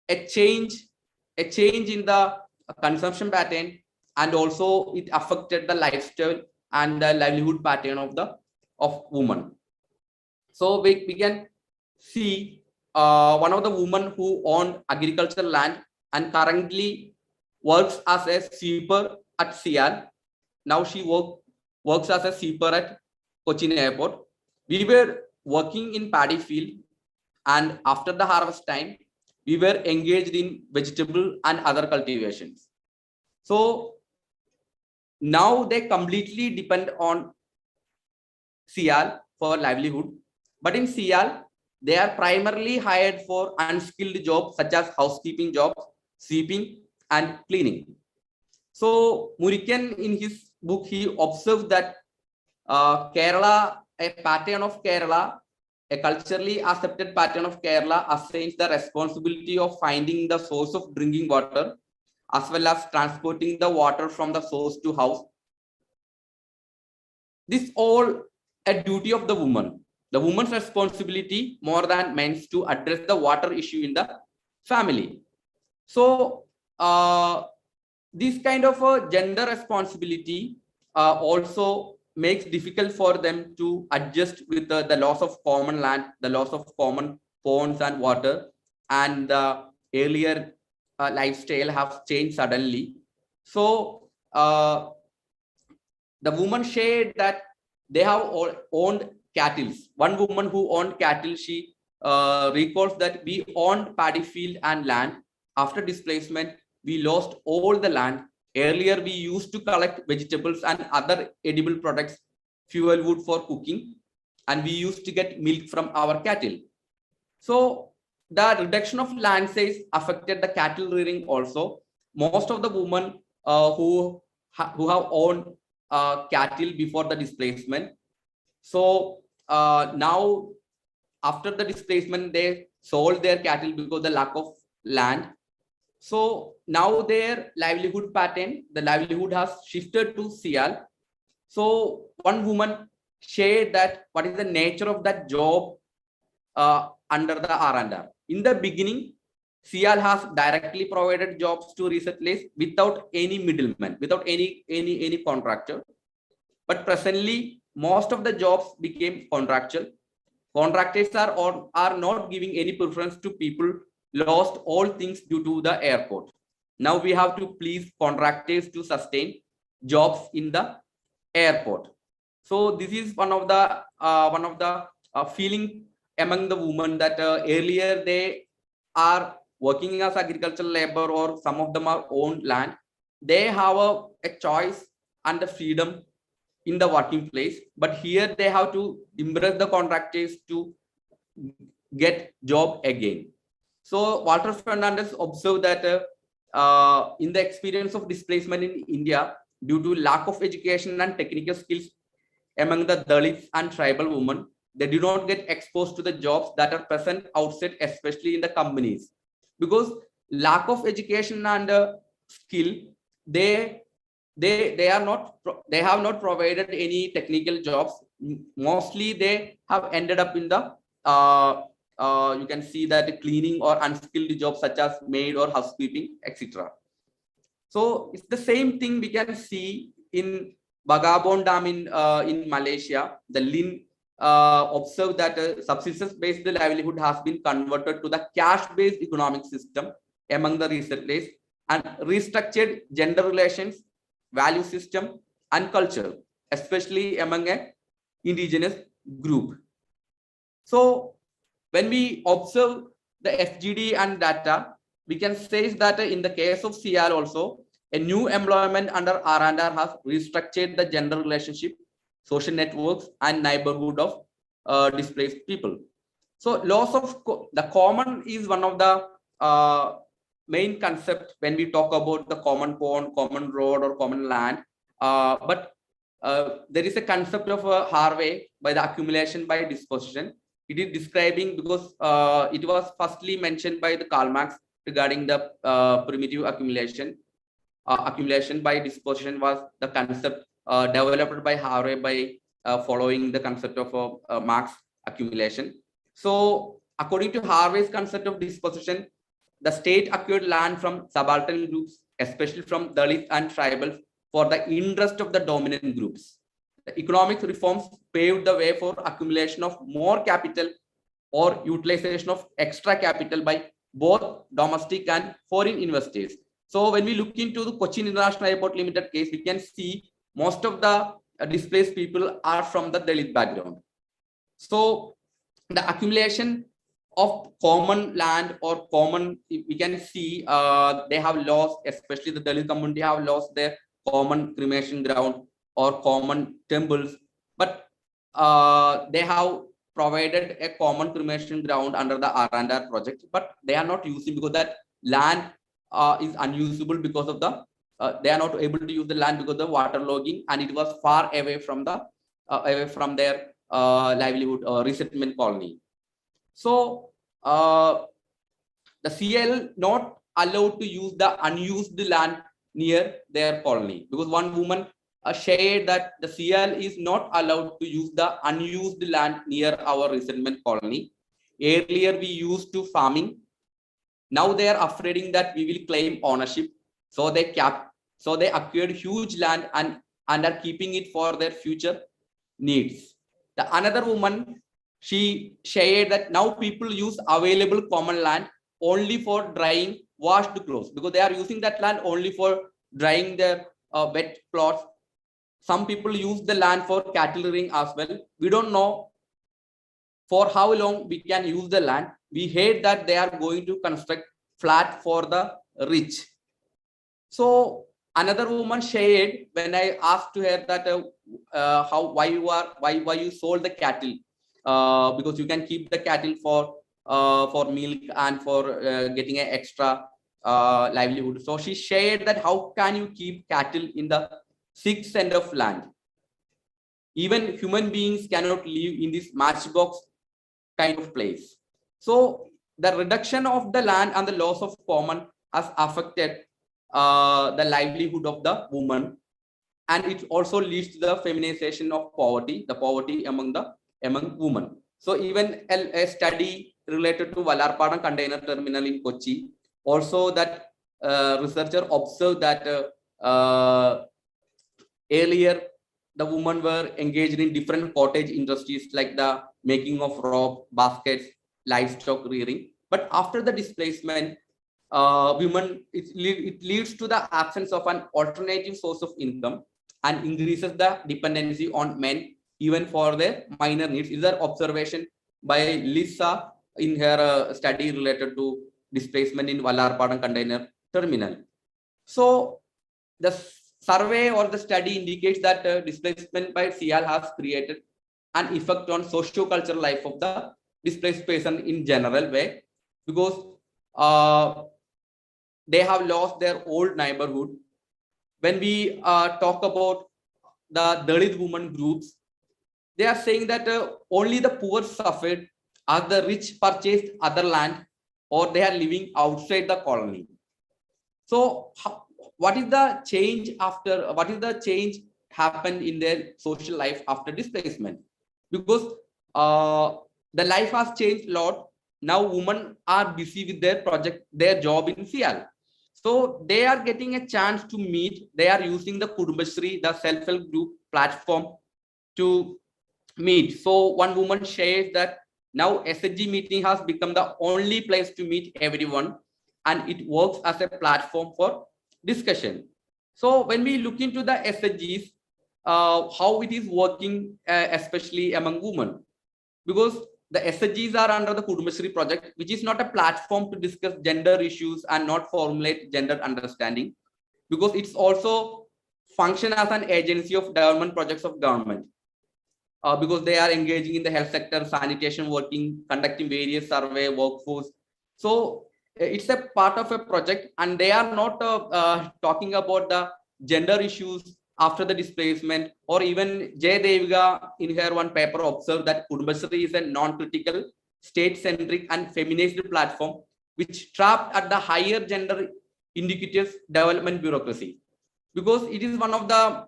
a change in the consumption pattern, and also it affected the lifestyle and the livelihood pattern of women. So we can see one of the women who owned agricultural land and currently works as a sweeper at Sial. Now she works as a sweeper at Cochin Airport. We were working in paddy field, and after the harvest time, we were engaged in vegetable and other cultivations. So now they completely depend on Sial for livelihood. But in Sial, they are primarily hired for unskilled jobs such as housekeeping jobs, sweeping, and cleaning. So Murikan, in his book, he observed that Kerala, a pattern of Kerala, a culturally accepted pattern of Kerala, assigns the responsibility of finding the source of drinking water, as well as transporting the water from the source to house. This all a duty of the woman. the woman's responsibility more than men's to address the water issue in the family. So this kind of a gender responsibility also makes difficult for them to adjust with the loss of common land, the loss of common ponds and water, and the earlier lifestyle have changed suddenly. So the woman shared that they have all owned cattle. One woman who owned cattle, she recalls that we owned paddy field and land. After displacement, we lost all the land. Earlier, we used to collect vegetables and other edible products, fuel wood for cooking, and we used to get milk from our cattle. So the reduction of land size affected the cattle rearing also. Most of the women who have owned cattle before the displacement. So now after the displacement, they sold their cattle because the lack of land. So now their livelihood pattern, the livelihood has shifted to Sial. So one woman shared that what is the nature of that job under the R&R. In the beginning, Sial has directly provided jobs to resettlers without any middleman, without any contractor. But presently, most of the jobs became contractual. Contractors are not giving any preference to people lost all things due to the airport. Now we have to please contractors to sustain jobs in the airport. So this is one of the feeling among the women that earlier they are working as agricultural labor, or some of them are owned land. They have a choice and the freedom in the working place, but here they have to impress the contractors to get job again. So Walter Fernandez observed that in the experience of displacement in India, due to lack of education and technical skills among the Dalits and tribal women, they do not get exposed to the jobs that are present outside, especially in the companies. Because lack of education and skill, they have not provided any technical jobs. Mostly they have ended up in the you can see that cleaning or unskilled jobs such as maid or housekeeping, etc. So it's the same thing we can see in Bagabon Dam in Malaysia. The Lin observed that subsistence-based livelihood has been converted to the cash-based economic system among the resettlers, and restructured gender relations, value system, and culture, especially among an indigenous group. So when we observe the FGD and data, we can say that in the case of CR also, a new employment under R&R has restructured the gender relationship, social networks, and neighborhood of displaced people. So loss of the common is one of the main concept when we talk about the common pond, common road, or common land. But there is a concept of Harvey by the accumulation by disposition. It is describing, because it was firstly mentioned by the Karl Marx regarding the primitive accumulation. Accumulation by disposition was the concept developed by Harvey by following the concept of Marx accumulation. So according to Harvey's concept of disposition, the state acquired land from subaltern groups, especially from Dalits and tribals, for the interest of the dominant groups. The economic reforms paved the way for accumulation of more capital or utilization of extra capital by both domestic and foreign investors. So when we look into the Cochin International Airport Limited case, we can see most of the displaced people are from the Dalit background. So the accumulation of common land or common, we can see they have lost, especially the Dalit community have lost their common cremation ground or common temples, but they have provided a common cremation ground under the R&R project, but they are not using because that land is unusable because of the they are not able to use the land because of the water logging, and it was far away from the away from their livelihood resettlement colony. So the CL not allowed to use the unused land near their colony, because one woman shared that the CL is not allowed to use the unused land near our resettlement colony. Earlier, we used to farming. Now they are afraid that we will claim ownership. So they acquired huge land and are keeping it for their future needs. The another woman, she shared that now people use available common land only for drying washed clothes, because they are using that land only for drying their wet clothes. Some people use the land for cattle rearing as well. We don't know for how long we can use the land. We heard that they are going to construct flat for the rich. So another woman shared, when I asked to her that why you sold the cattle, because you can keep the cattle for milk and for getting an extra livelihood. So she shared that how can you keep cattle in the 6 cent of land? Even human beings cannot live in this matchbox kind of place. So the reduction of the land and the loss of common has affected the livelihood of the woman, and it also leads to the feminization of poverty, the poverty among women. So even a study related to Vallarpadam container terminal in Kochi, also that researcher observed that earlier the women were engaged in different cottage industries like the making of rope, baskets, livestock rearing. But after the displacement, women, it leads to the absence of an alternative source of income and increases the dependency on men even for their minor needs. Is there observation by Lisa in her study related to displacement in Vallarpadam container terminal. So the survey or the study indicates that displacement by CL has created an effect on socio-cultural life of the displaced person in general way, because they have lost their old neighborhood. When we talk about the Dalit women groups, they are saying that only the poor suffered as the rich purchased other land or they are living outside the colony. So what is the change after, what is the change happened in their social life after displacement? Because the life has changed a lot. Now women are busy with their project, their job in CL. So they are getting a chance to meet. They are using the Kudumbashree, the self-help group platform to meet. So one woman shares that now SHG meeting has become the only place to meet everyone, and it works as a platform for discussion. So when we look into the SHGs, how it is working, especially among women, because the SHGs are under the Kudumbashree project, which is not a platform to discuss gender issues and not formulate gender understanding, because it's also function as an agency of government projects of government. Because they are engaging in the health sector, sanitation working, conducting various survey, workforce. So it's a part of a project, and they are not talking about the gender issues after the displacement. Or even Jay Deviga in her one paper observed that Kudumbashree is a non-critical, state-centric and feminist platform which trapped at the higher gender indicative development bureaucracy. Because it is one of the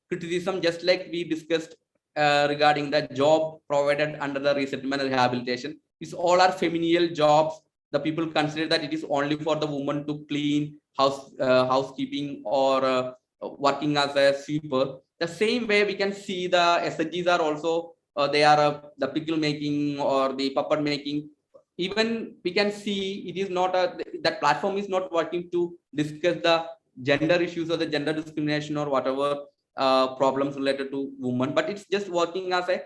criticism, just like we discussed regarding the job provided under the resettlement and rehabilitation, is all are feminine jobs. The people consider that it is only for the woman to clean housekeeping or working as a sweeper. The same way we can see the SHGs are also they are the pickle making or the puppet making. Even we can see it is not that platform is not working to discuss the gender issues or the gender discrimination or whatever problems related to women, but it's just working as a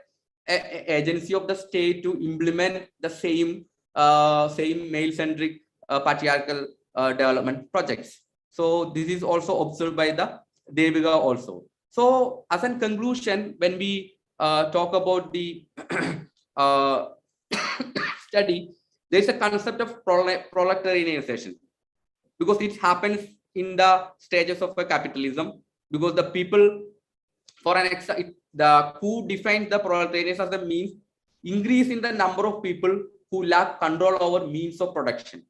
agency of the state to implement the same male-centric patriarchal development projects. So this is also observed by the Deviga also. So as a conclusion, when we talk about the study, there is a concept of proletarianization, because it happens in the stages of a capitalism, because the people who defines the proletariat as a means increase in the number of people who lack control over means of production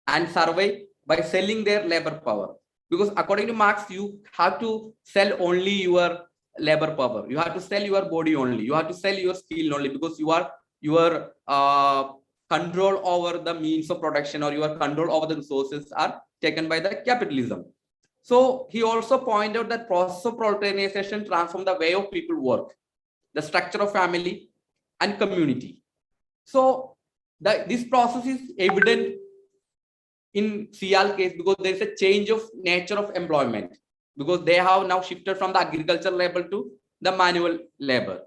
and survive by selling their labor power. because according to Marx, you have to sell only your labor power. You have to sell your body only. You have to sell your skill only, because your control over the means of production or your control over the resources are taken by the capitalism. So he also pointed out that process of proletarianization transformed the way of people work, the structure of family and community. So this process is evident in CL case because there is a change of nature of employment, because they have now shifted from the agricultural labor to the manual labor.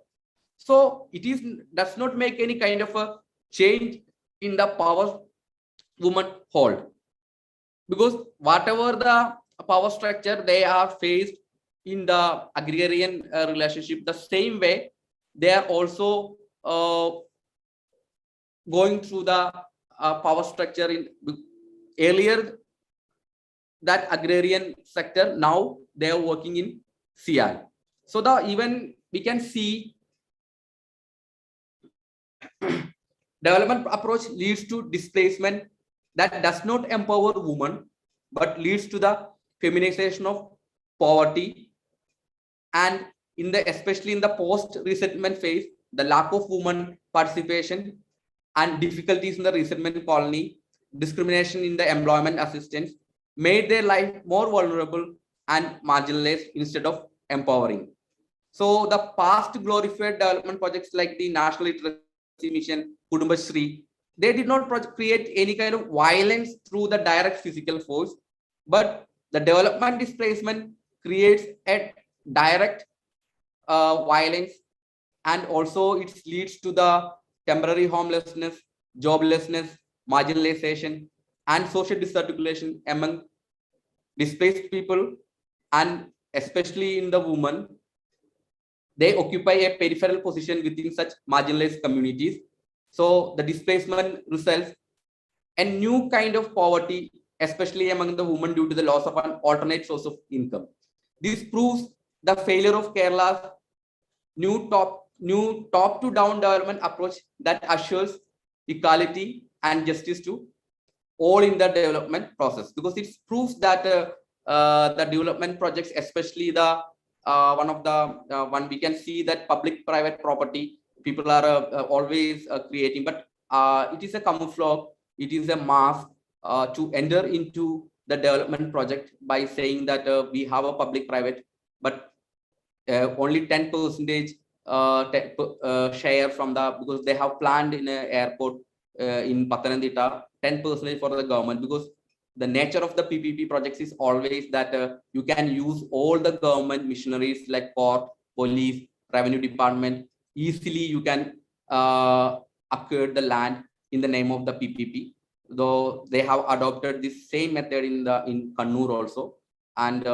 So it does not make any kind of a change in the power women hold, because whatever the power structure they are faced in the agrarian relationship, the same way they are also going through the power structure in earlier that agrarian sector. Now they are working in CI. So even we can see development approach leads to displacement that does not empower women, but leads to the feminization of poverty. And especially in the post-resettlement phase, the lack of women participation and difficulties in the resettlement colony, discrimination in the employment assistance made their life more vulnerable and marginalized instead of empowering. So the past glorified development projects like the National Literacy Mission, Kudumba Shri, they did not create any kind of violence through the direct physical force, but the development displacement creates a direct violence, and also it leads to the temporary homelessness, joblessness, marginalization, and social disarticulation among displaced people, and especially in the women. They occupy a peripheral position within such marginalized communities. So the displacement results a new kind of poverty, especially among the women, due to the loss of an alternate source of income. This proves the failure of Kerala's new top to down development approach that assures equality and justice to all in the development process, because it proves that the development projects, especially the one we can see that public private property people are always creating, but it is a camouflage, it is a mask to enter into the development project by saying that we have a public private, but only 10% share from the, because they have planned in an airport in Pathanamthitta 10% for the government, because the nature of the PPP projects is always that you can use all the government missionaries like court, police, revenue department. Easily you can acquire the land in the name of the PPP. Though they have adopted this same method in Kannur also. And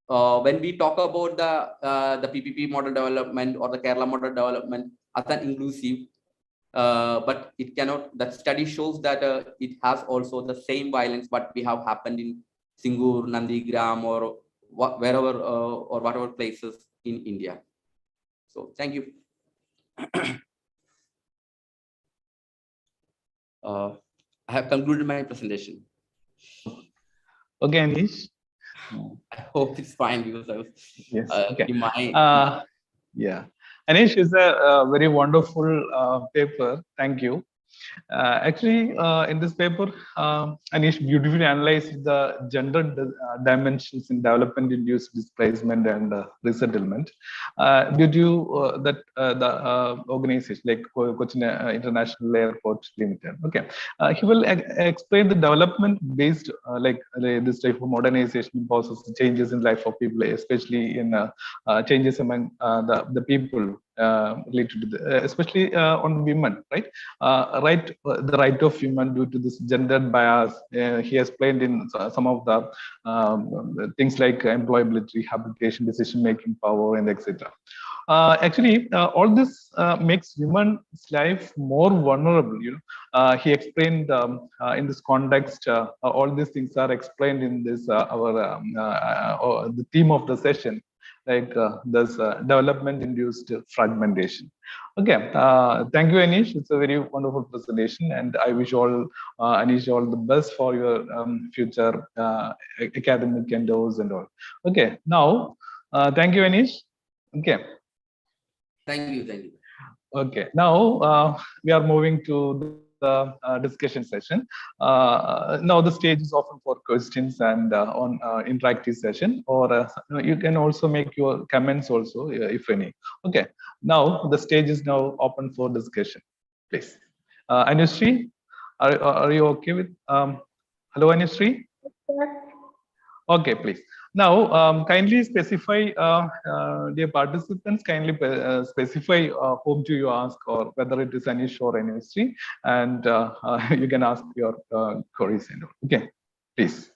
when we talk about the PPP model development or the Kerala model development as an inclusive, but it cannot, that study shows that it has also the same violence what we have happened in Singur, Nandigram, or wherever or whatever places in India. So thank you. I have concluded my presentation. Okay, Anish. I hope it's fine, because I was Yes. Okay. in my yeah. Anish is a very wonderful paper. Thank you. Actually, in this paper, Anish beautifully analyzed the gender dimensions in development-induced displacement and resettlement. Due to the organization like Cochin International Airport Limited. Okay, he will explain the development-based this type of modernization process, changes in life of people, especially in changes among the people related to the, especially on women, right? The right of women due to this gender bias. He explained in some of the things like employability, rehabilitation, decision-making power, and etc. Actually, all this makes women's life more vulnerable. He explained in this context. All these things are explained in this the theme of the session. like this development-induced fragmentation. Okay, thank you, Anish. It's a very wonderful presentation, and I wish all Anish all the best for your future academic endeavors and all. Okay, now thank you, Anish. Okay. Thank you. Thank you. Okay, now we are moving to the discussion session. Now the stage is open for questions and on interactive session, or you can also make your comments also if any. Okay, now the stage is now open for discussion. Please, Anushree, are you okay with? Hello, Anushree. Yes. Okay, please. Now, kindly specify, dear participants, kindly specify whom do you ask, or whether it is Anish or Anushree, and you can ask your queries. Okay, please.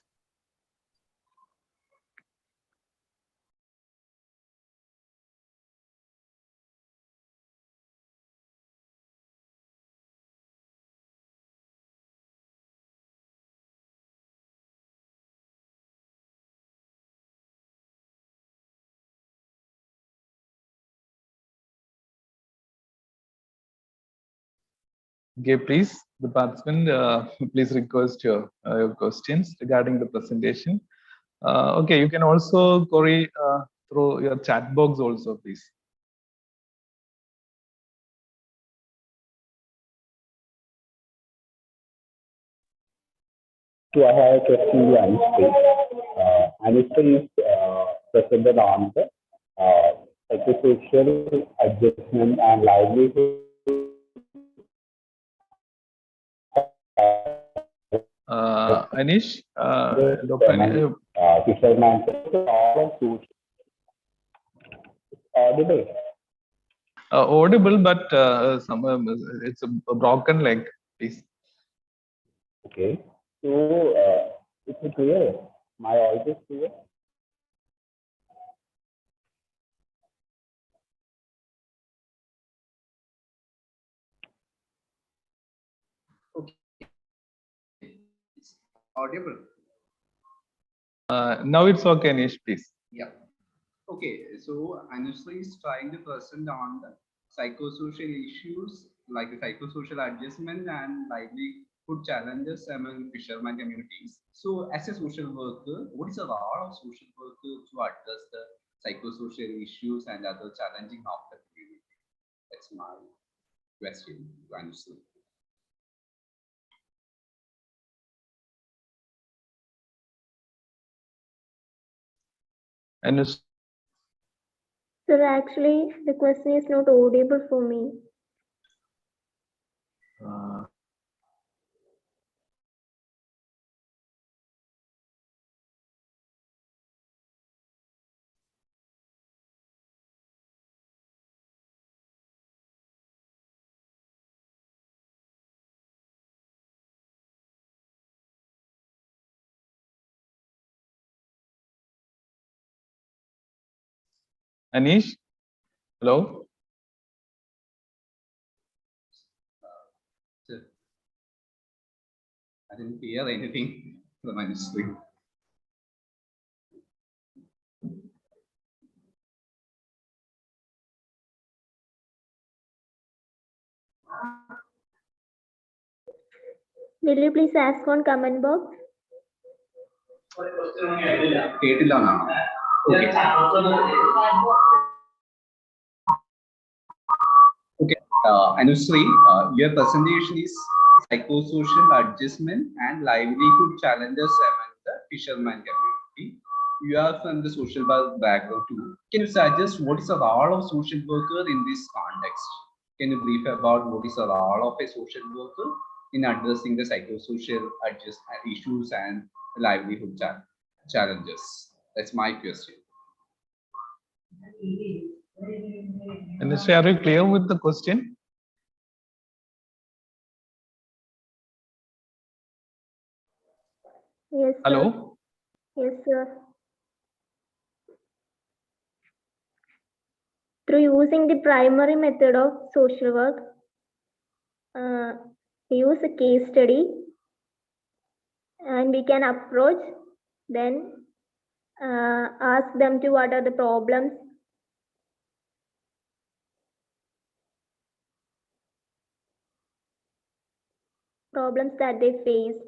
Okay, please, the participant, please request your questions regarding the presentation. Okay, you can also query through your chat box also, please. So I have a question to Anushree. Anushree is presented on the psychosocial adjustment and livelihood. Anish, Dr. Anish, Fisherman, all of audible. audible, but it's a broken leg, please. Okay. So it's clear. My voice is clear. Okay. It's audible. Now it's okay, Anish, please. Yeah. Okay. So Anushree is trying to present on the psychosocial issues like the psychosocial adjustment and livelihood challenges among fishermen communities. So, as a social worker, what is the role of social worker to address the psychosocial issues and other challenging of the community? That's my question to Anushree. Anish, Sir, actually, the question is not audible for me. Anish, hello. I didn't hear anything from Anushree. Will you please ask on comment box? കേട്ടില്ല എന്നാണോ? Okay. Anushree, your presentation is psychosocial adjustment and livelihood challenges among the fisherman community. You are from the social work background too. Can you suggest what is the role of social worker in this context? Can you brief about what is the role of a social worker in addressing the psychosocial issues and livelihood challenges? That's my question. Anish, are you clear with the question? Yes, sir. Hello. Yes, sir. Through using the primary method of social work, we use a case study and we can approach, then ask them to what are the problems problems that they faced.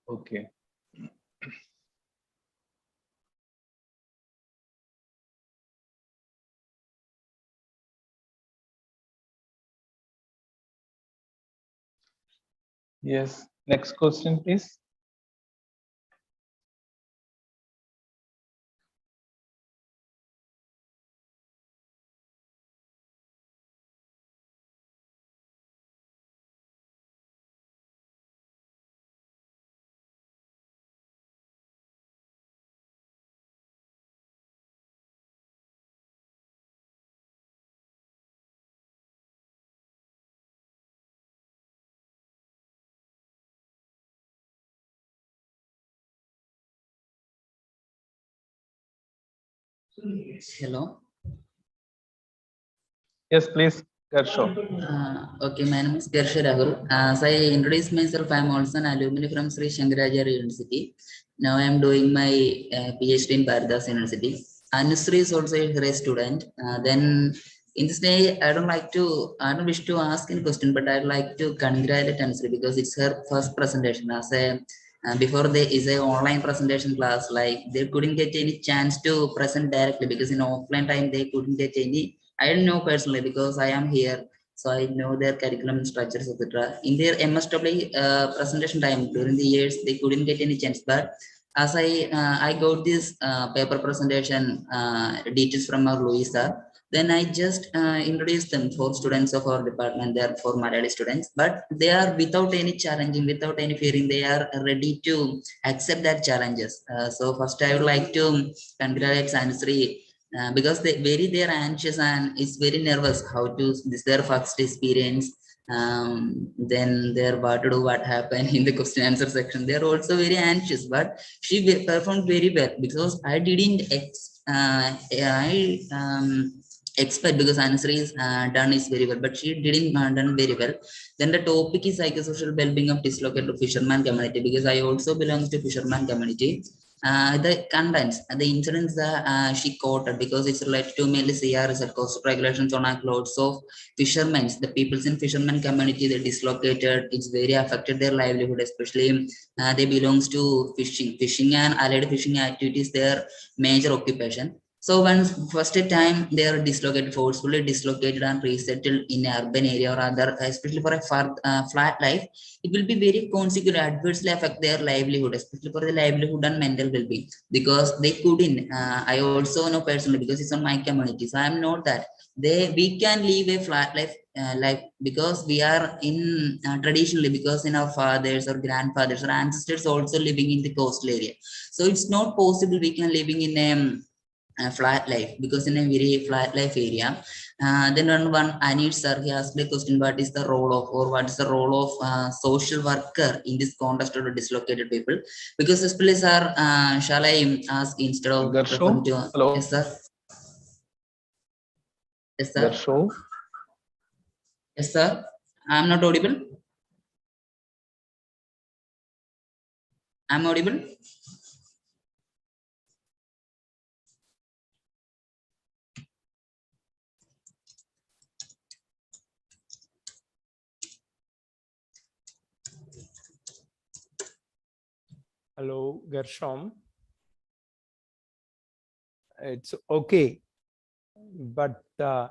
Okay. Yes. Next question, please. Hello. Yes, please, Gershaw. Okay, my name is Gersha Rahul. As I introduce myself, I am also an alumni from Sri Shankaracharya University. Now I am doing my PhD in Bharadas University. Anusri is also a student. Then in this day, I don't wish to ask any question, but I'd like to congratulate Anusri because it's her first presentation. As a before there is a online presentation class, like they couldn't get any chance to present directly because in offline time they couldn't get any. I don't know personally because I am here, so I know their curriculum structures, etc. In their MSW presentation time during the years, they couldn't get any chance. But as I got this paper presentation details from our Louisa, then I just introduced them for students of our department. They are for Malayali students, but they are without any challenging, without any fearing. They are ready to accept that challenges. So first, I would like to congratulate Sansri because they're anxious and it's very nervous how to this their first experience. Then their what to do, what happened in the question answer section, they're also very anxious, but she performed very well because I didn't expect because answer is done is very well, but she didn't done very well. Then the topic is psychosocial well-being of dislocated fisherman community because I also belong to fisherman community. The contents, the incidents that she quoted because it's related to mainly CRS, coastal regulations on loads of fishermen, the peoples in fishermen community, they dislocated, it's very affected their livelihood, especially they belongs to fishing and allied fishing activities, their major occupation. So once first time they are dislocated, forcefully dislocated and resettled in an urban area or other, especially for a flat life, it will be very consequent adversely affect their livelihood, especially for the livelihood and mental well-being, because they couldn't. I also know personally because it's on my community, so I'm not that we can live a flat life because we are in traditionally because in our fathers or grandfathers or ancestors also living in the coastal area, so it's not possible we can living in a flat life because in a very flat life area. Then one Anish sir, he asked the question, what is the role of or what is the role of social worker in this context of the dislocated people? Because this place are shall I ask instead of referring to Hello. yes sir. Yes sir. Gershaw. Yes sir. I'm not audible. I'm audible. Hello, Gershom. It's okay, but the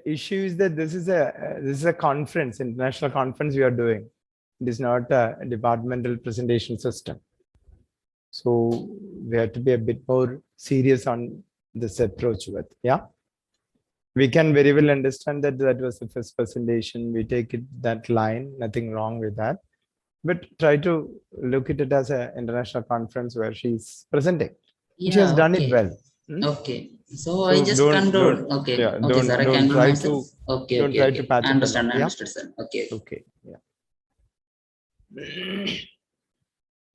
issue is that this is a conference, international conference we are doing. It is not a departmental presentation system. So we have to be a bit more serious on this approach with, yeah. We can very well understand that that was the first presentation. We take it that line, nothing wrong with that. But try to look at it as an international conference where she's presenting. Yeah, she has done okay. it well. Okay, so I just control. Okay, yeah, okay, sir. I don't control try myself. to Okay, don't okay, try okay. to patch up. Understand, Yeah? understood, sir. Okay. Okay, yeah.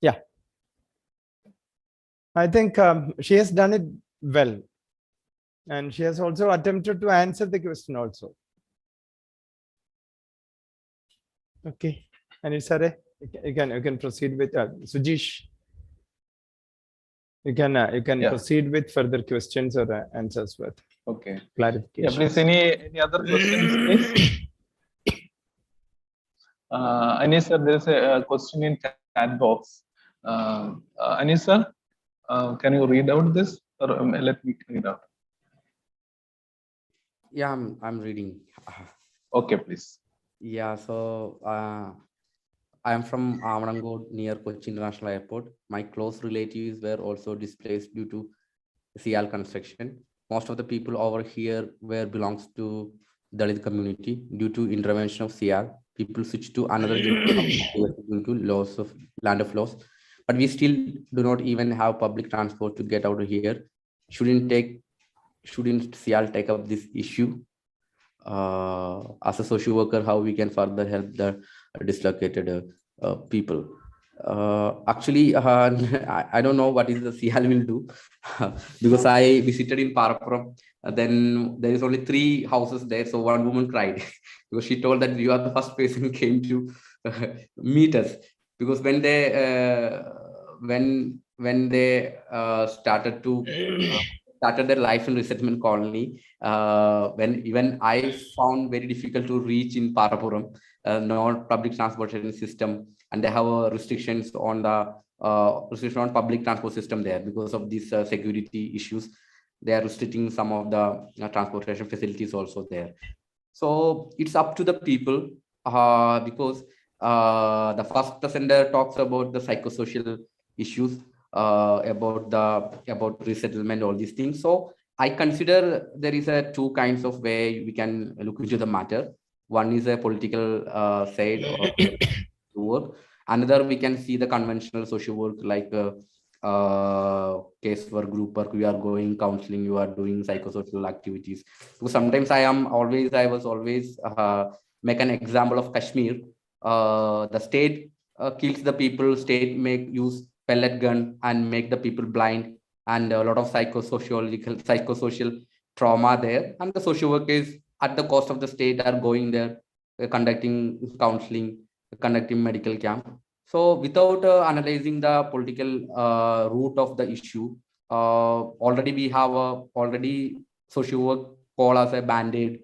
Yeah, I think she has done it well, and she has also attempted to answer the question also. Okay, and it's you can proceed with Sujish. You can Yeah. proceed with further questions or answers with Okay. clarification. Yeah, please. Any other questions, please? Anis sir, there is a question in chat box. Anis sir, can you read out this, or let me read out? Yeah, I'm reading. Okay, please. Yeah, so I am from Amanangod near Kochi International Airport. My close relatives were also displaced due to CL construction. Most of the people over here were belongs to Dalit community. Due to intervention of CL, people switched to another unit due to loss of land of loss. But we still do not even have public transport to get out of here. Shouldn't CL take up this issue? As a social worker, how we can further help the dislocated people. Actually, I don't know what is the CL will do because I visited in Parapuram. Then there is only 3 houses there, so one woman cried because she told that you are the first person came to meet us, because when they started their life in resettlement colony, when even I found very difficult to reach in Parapuram, no public transportation system, and they have restrictions on the restriction on public transport system there because of these security issues. They are restricting some of the transportation facilities also there. So it's up to the people, because the first presenter talks about the psychosocial issues, about resettlement, all these things. So I consider there is a 2 kinds of way we can look into the matter. One is a political side or work. Another, we can see the conventional social work, like case work, group work. We are going counseling, you are doing psychosocial activities. So sometimes I was always make an example of Kashmir. The state kills the people, state make use pellet gun and make the people blind, and a lot of psychosocial trauma there. And the social workers at the cost of the state are going there, conducting counseling, conducting medical camp. So without analyzing the political root of the issue, already we have already social work call as a band-aid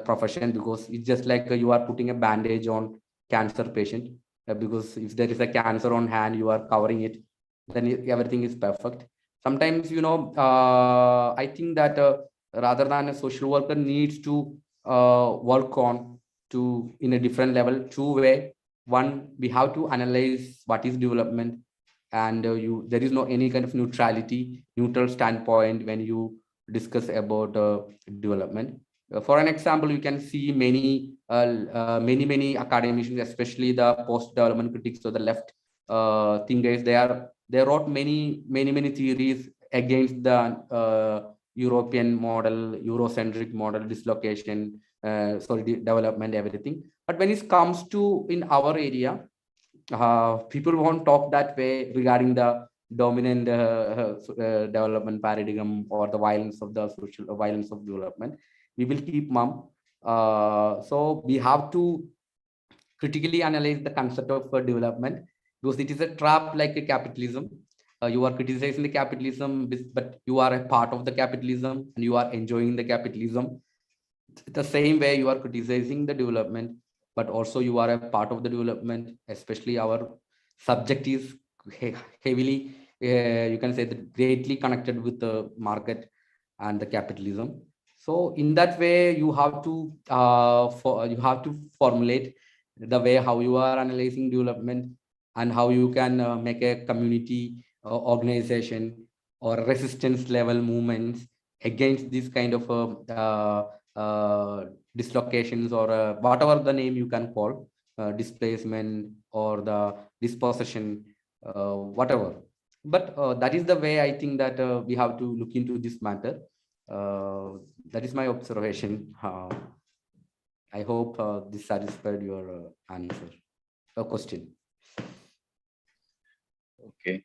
profession, because it's just like you are putting a bandage on cancer patient, because if there is a cancer on hand, you are covering it, then everything is perfect. Sometimes, I think that rather than a social worker needs to work on to in a different level, 2 way. One, we have to analyze what is development, and there is no any kind of neutral standpoint when you discuss about development. For an example, you can see many academicians, especially the post-development critics or the left thinkers. They wrote many theories against the European model, Eurocentric model, dislocation, development, everything. But when it comes to in our area, people won't talk that way regarding the dominant development paradigm or the violence of the social violence of development. We will keep mum. So we have to critically analyze the concept of development, because it is a trap like a capitalism. You are criticizing the capitalism, but you are a part of the capitalism and you are enjoying the capitalism. The same way you are criticizing the development, but also you are a part of the development. Especially our subject is heavily, you can say, that greatly connected with the market and the capitalism. So in that way, you have to formulate the way how you are analyzing development, and how you can make a community organization or resistance level movements against this kind of dislocations, or whatever the name you can call, displacement or the dispossession, whatever. But that is the way I think that we have to look into this matter. That is my observation. I hope this satisfied your answer or question. Okay.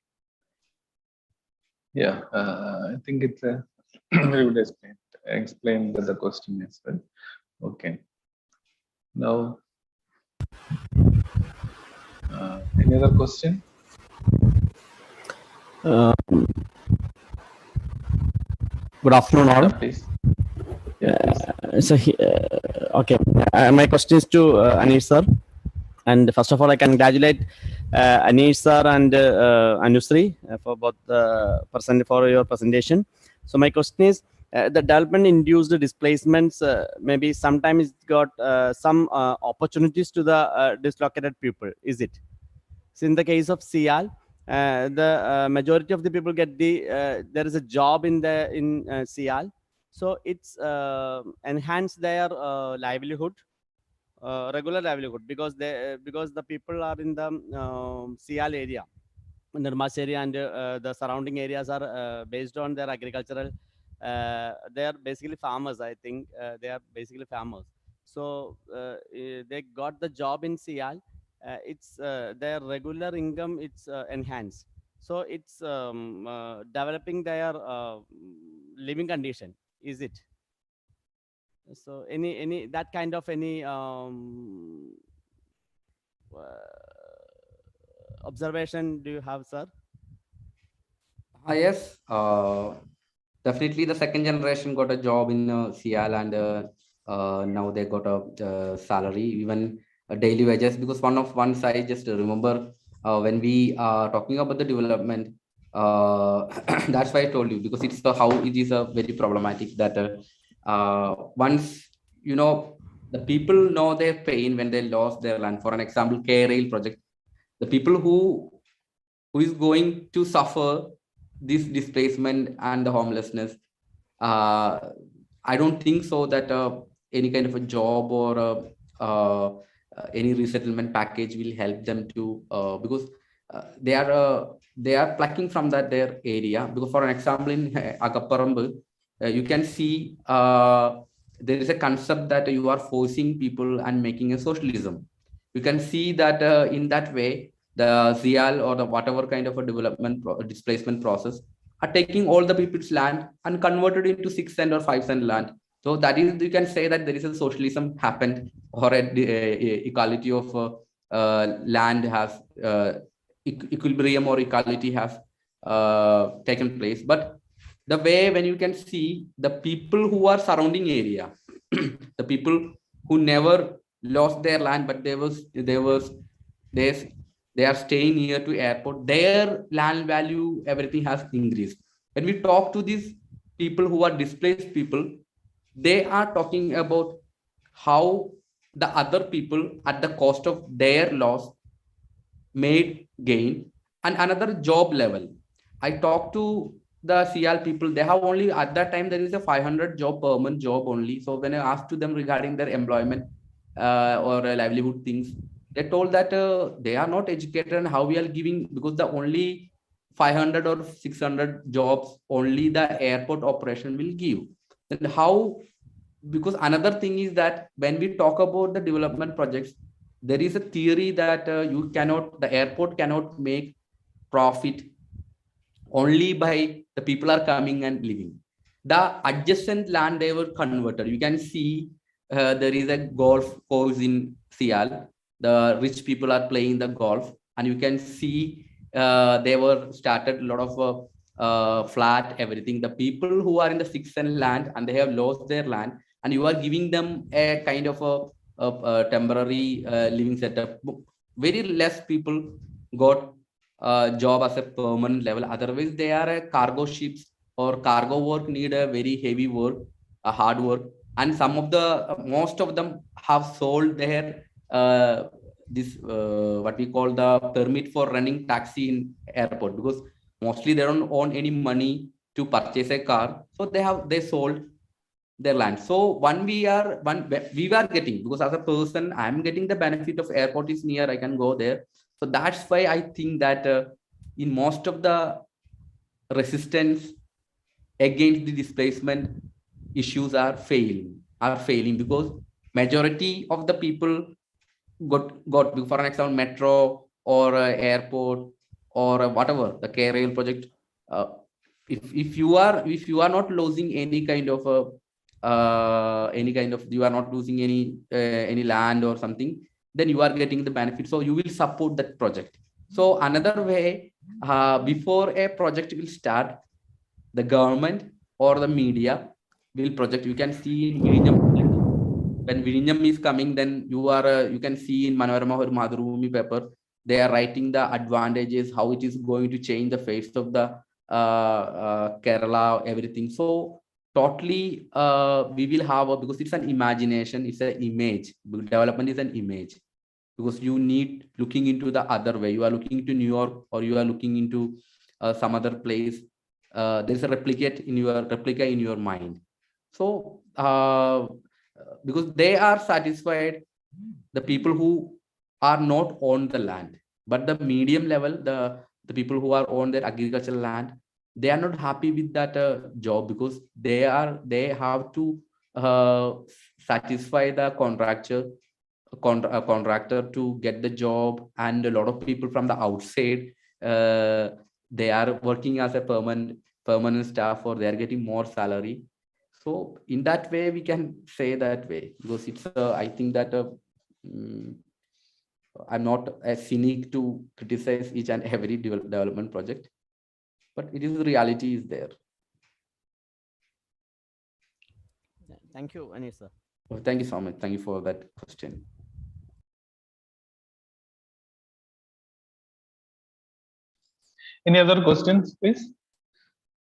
Yeah, I think it's a very good explain the question as well. Okay. Now, any other question? Good afternoon, all. Please. Yeah, please. Okay, my question is to Anish sir. And first of all, I congratulate Anish sir and Anusri for both for your presentation. So my question is, the development-induced displacements maybe sometimes got some opportunities to the dislocated people. Is it? So in the case of Sial, the majority of the people get there is a job in Sial, so it's enhance their livelihood, regular livelihood, because the people are in the Sial area, Nirmas area, and the surrounding areas are based on their agricultural. They are basically farmers. I think they are basically farmers. So they got the job in Sial. It's their regular income. It's enhanced. So it's developing their living condition. Is it? So any that kind of any observation do you have, sir? Yes, definitely the second generation got a job in Sial, and now they got a salary, even daily wages. Because once I just remember when we are talking about the development, that's why I told you, because it's how it is a very problematic that once the people know their pain when they lost their land. For an example, K-Rail project, the people who is going to suffer this displacement and the homelessness, uh, I don't think so that any kind of a job or any resettlement package will help them to because they are plucking from their area. Because for an example, in Agapparambu, you can see there is a concept that you are forcing people and making a socialism. You can see that in that way the ZIAL or the whatever kind of a displacement process are taking all the people's land and converted into 6 cent or 5 cent land. So that is, you can say that there is a socialism happened, or a equality of land has equilibrium or equality has taken place. But the way when you can see the people who are surrounding area, the people who never lost their land, but they are staying near to airport, their land value, everything has increased. When we talk to these people who are displaced people, they are talking about how the other people at the cost of their loss made gain. And another job level, I talked to the CL people, they have only at that time there is a 500 job per month job only. So when I asked to them regarding their employment or livelihood things, they told that they are not educated, and how we are giving, because the only 500 or 600 jobs only the airport operation will give. Then how? Because another thing is that when we talk about the development projects, there is a theory that the airport cannot make profit only by the people are coming and living. The adjacent land they were converted. You can see there is a golf course in Sial. The rich people are playing the golf, and you can see they were started a lot of flat everything. The people who are in the 6 cent land and they have lost their land, and you are giving them a kind of a temporary living setup. Very less people got job as a permanent level. Otherwise, they are a cargo ships, or cargo work need a very heavy work, a hard work. And some of the most of them have sold their what we call the permit for running taxi in airport, because mostly they don't own any money to purchase a car, so they sold their land. So we are getting, because as a person I'm getting the benefit of airport is near, I can go there. So that's why I think that in most of the resistance against the displacement issues are failing, because majority of the people got for an example metro or airport or whatever the K-Rail project. If you are not losing any kind of you are not losing any land or something, then you are getting the benefit, so you will support that project. So another way, before a project will start, the government or the media will project. You can see in Virinyam, when Virinyam is coming, then you can see in Manorama or Madhurumi paper, they are writing the advantages, how it is going to change the face of the Kerala, everything. So totally we will have because it's an imagination, it's an image. Development is an image, because you need looking into the other way. You are looking into New York, or you are looking into some other place. There's a replica in your mind. So because they are satisfied, the people who are not on the land, but the medium level, the people who are on their agricultural land, they are not happy with that job, because they have to satisfy the contractor to get the job, and a lot of people from the outside, they are working as a permanent staff, or they are getting more salary. So in that way we can say that way, because it's I think that I'm not a cynic to criticize each and every development project, but it is, the reality is there. Thank you, Anish sir. Oh, thank you so much. Thank you for that question. Any other questions, please?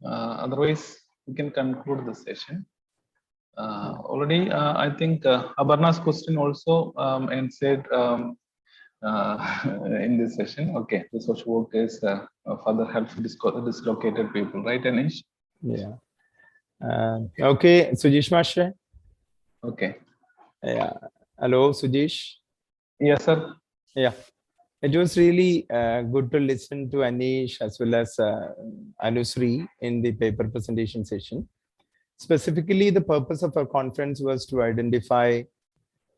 Otherwise, we can conclude the session. Already, I think Aparna's question also answered in this session. Okay, the social work is further help for dislocated people, right, Anish? Yeah. Okay, Sujesh Master. Okay. Yeah. Hello, Sujesh. Yes, sir. Yeah. It was really good to listen to Anish as well as Anusri in the paper presentation session. Specifically, the purpose of our conference was to identify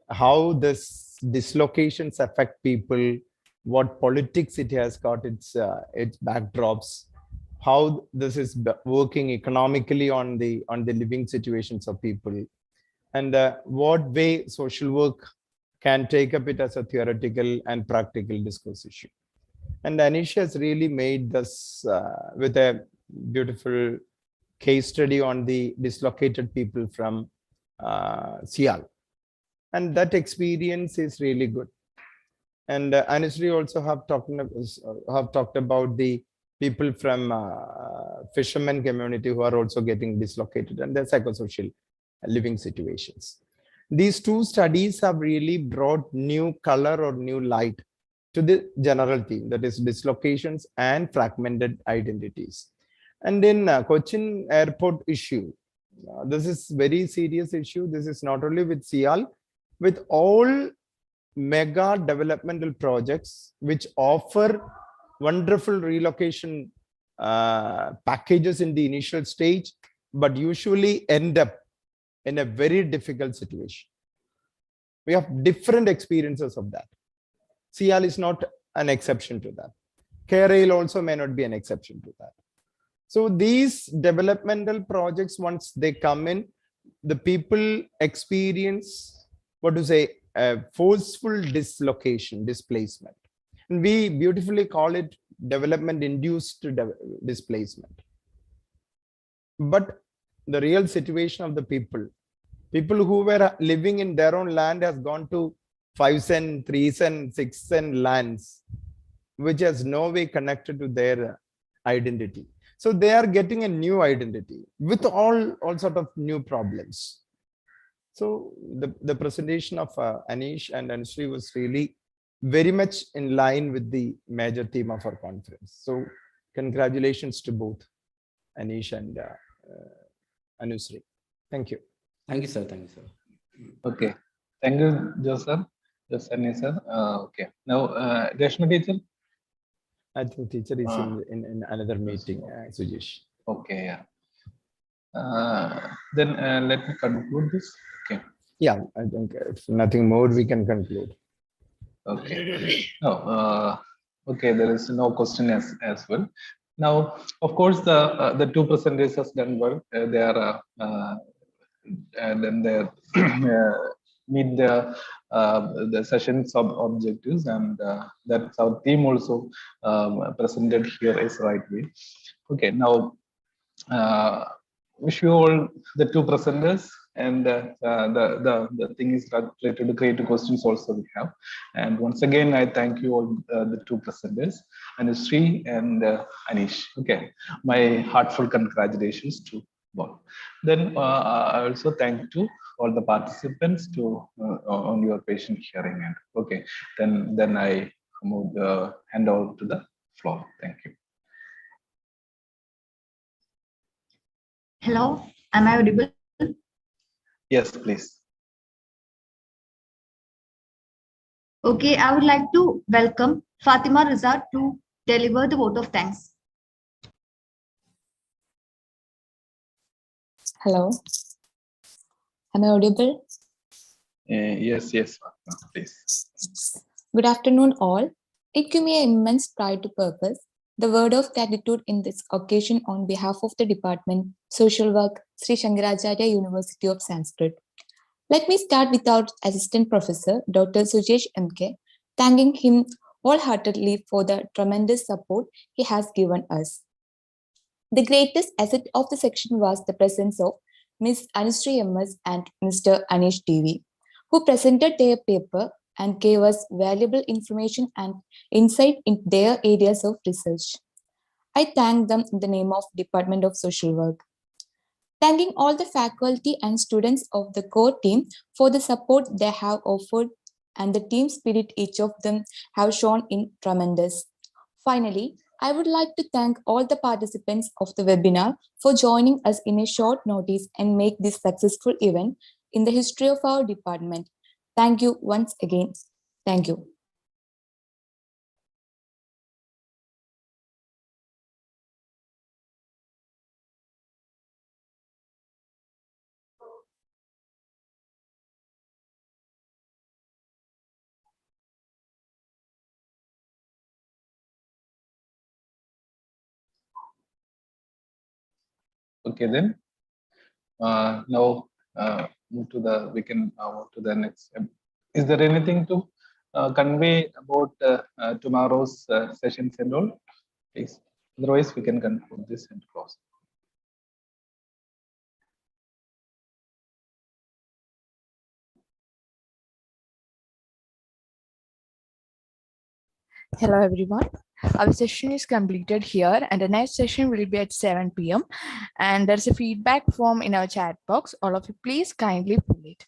how this dislocations affect people, what politics it has got its backdrops, how this is working economically on the living situations of people, and what way social work can take up it as a theoretical and practical discourse issue. And Anish has really made this with a beautiful case study on the dislocated people from Sial. And that experience is really good. And Anusri also have talked about the people from fishermen community who are also getting dislocated and their psychosocial living situations. These two studies have really brought new color or new light to the general theme, that is dislocations and fragmented identities. And in Cochin airport issue, this is very serious issue. This is not only with Sial, with all mega developmental projects which offer wonderful relocation packages in the initial stage, but usually end up in a very difficult situation. We have different experiences of that. Sial is not an exception to that. Kerala also may not be an exception to that. So these developmental projects, once they come in, the people experience, what to say, a forceful dislocation, displacement. And we beautifully call it development-induced displacement. But the real situation of the people who were living in their own land has gone to 5 cent, 3 cent, 6 cent lands, which has no way connected to their identity. So they are getting a new identity with all sort of new problems. So the presentation of Anish and Anusri was really very much in line with the major theme of our conference. So congratulations to both Anish and Anusri. Thank you. Thank you, sir. Thank you, sir. Okay. Thank you, Joseph. Joseph, sir. Okay. Now, Reshma teacher. I think teacher is in another meeting, Sujesh. Okay, yeah. Then let me conclude this. Okay. Yeah, I think if nothing more, we can conclude. Okay. No. Okay, there is no question as well. Now, of course, the two presenters has done well. They are and then they meet the session's objectives, and that's our theme also presented here is right way. Okay, now wish you all the two presenters, and the thing is related to creative questions also we have. And once again, I thank you all the two presenters, Anushree and Anish. Okay, my heartfelt congratulations to both. Then I also thank to all the participants to on your patient hearing. And okay, then I move hand over to the floor. Thank you. Hello, am I audible? Yes, please. Okay, I would like to welcome Fatima Riza to deliver the vote of thanks. Hello. Am I audible? Yes, Fatima, please. Good afternoon, all. It gives me an immense pride to purpose the word of gratitude in this occasion on behalf of the Department Social Work, Sri Shankaracharya University of Sanskrit. Let me start with our Assistant Professor, Dr. Sujesh MK, thanking him wholeheartedly for the tremendous support he has given us. The greatest asset of the section was the presence of Ms. Anushree MS and Mr. Anish TV, who presented their paper and gave us valuable information and insight in their areas of research. I thank them in the name of Department of Social Work. Thanking all the faculty and students of the core team for the support they have offered and the team spirit each of them have shown in tremendous. Finally, I would like to thank all the participants of the webinar for joining us in a short notice and make this successful event in the history of our department. Thank you once again. Thank you. Okay, then now move to the we can move to the next. Is there anything to convey about tomorrow's sessions and all? Please. Otherwise, we can conclude this and close. Hello everyone. Our session is completed here and the next session will be at 7 p.m. and there's a feedback form in our chat box. All of you please kindly fill it.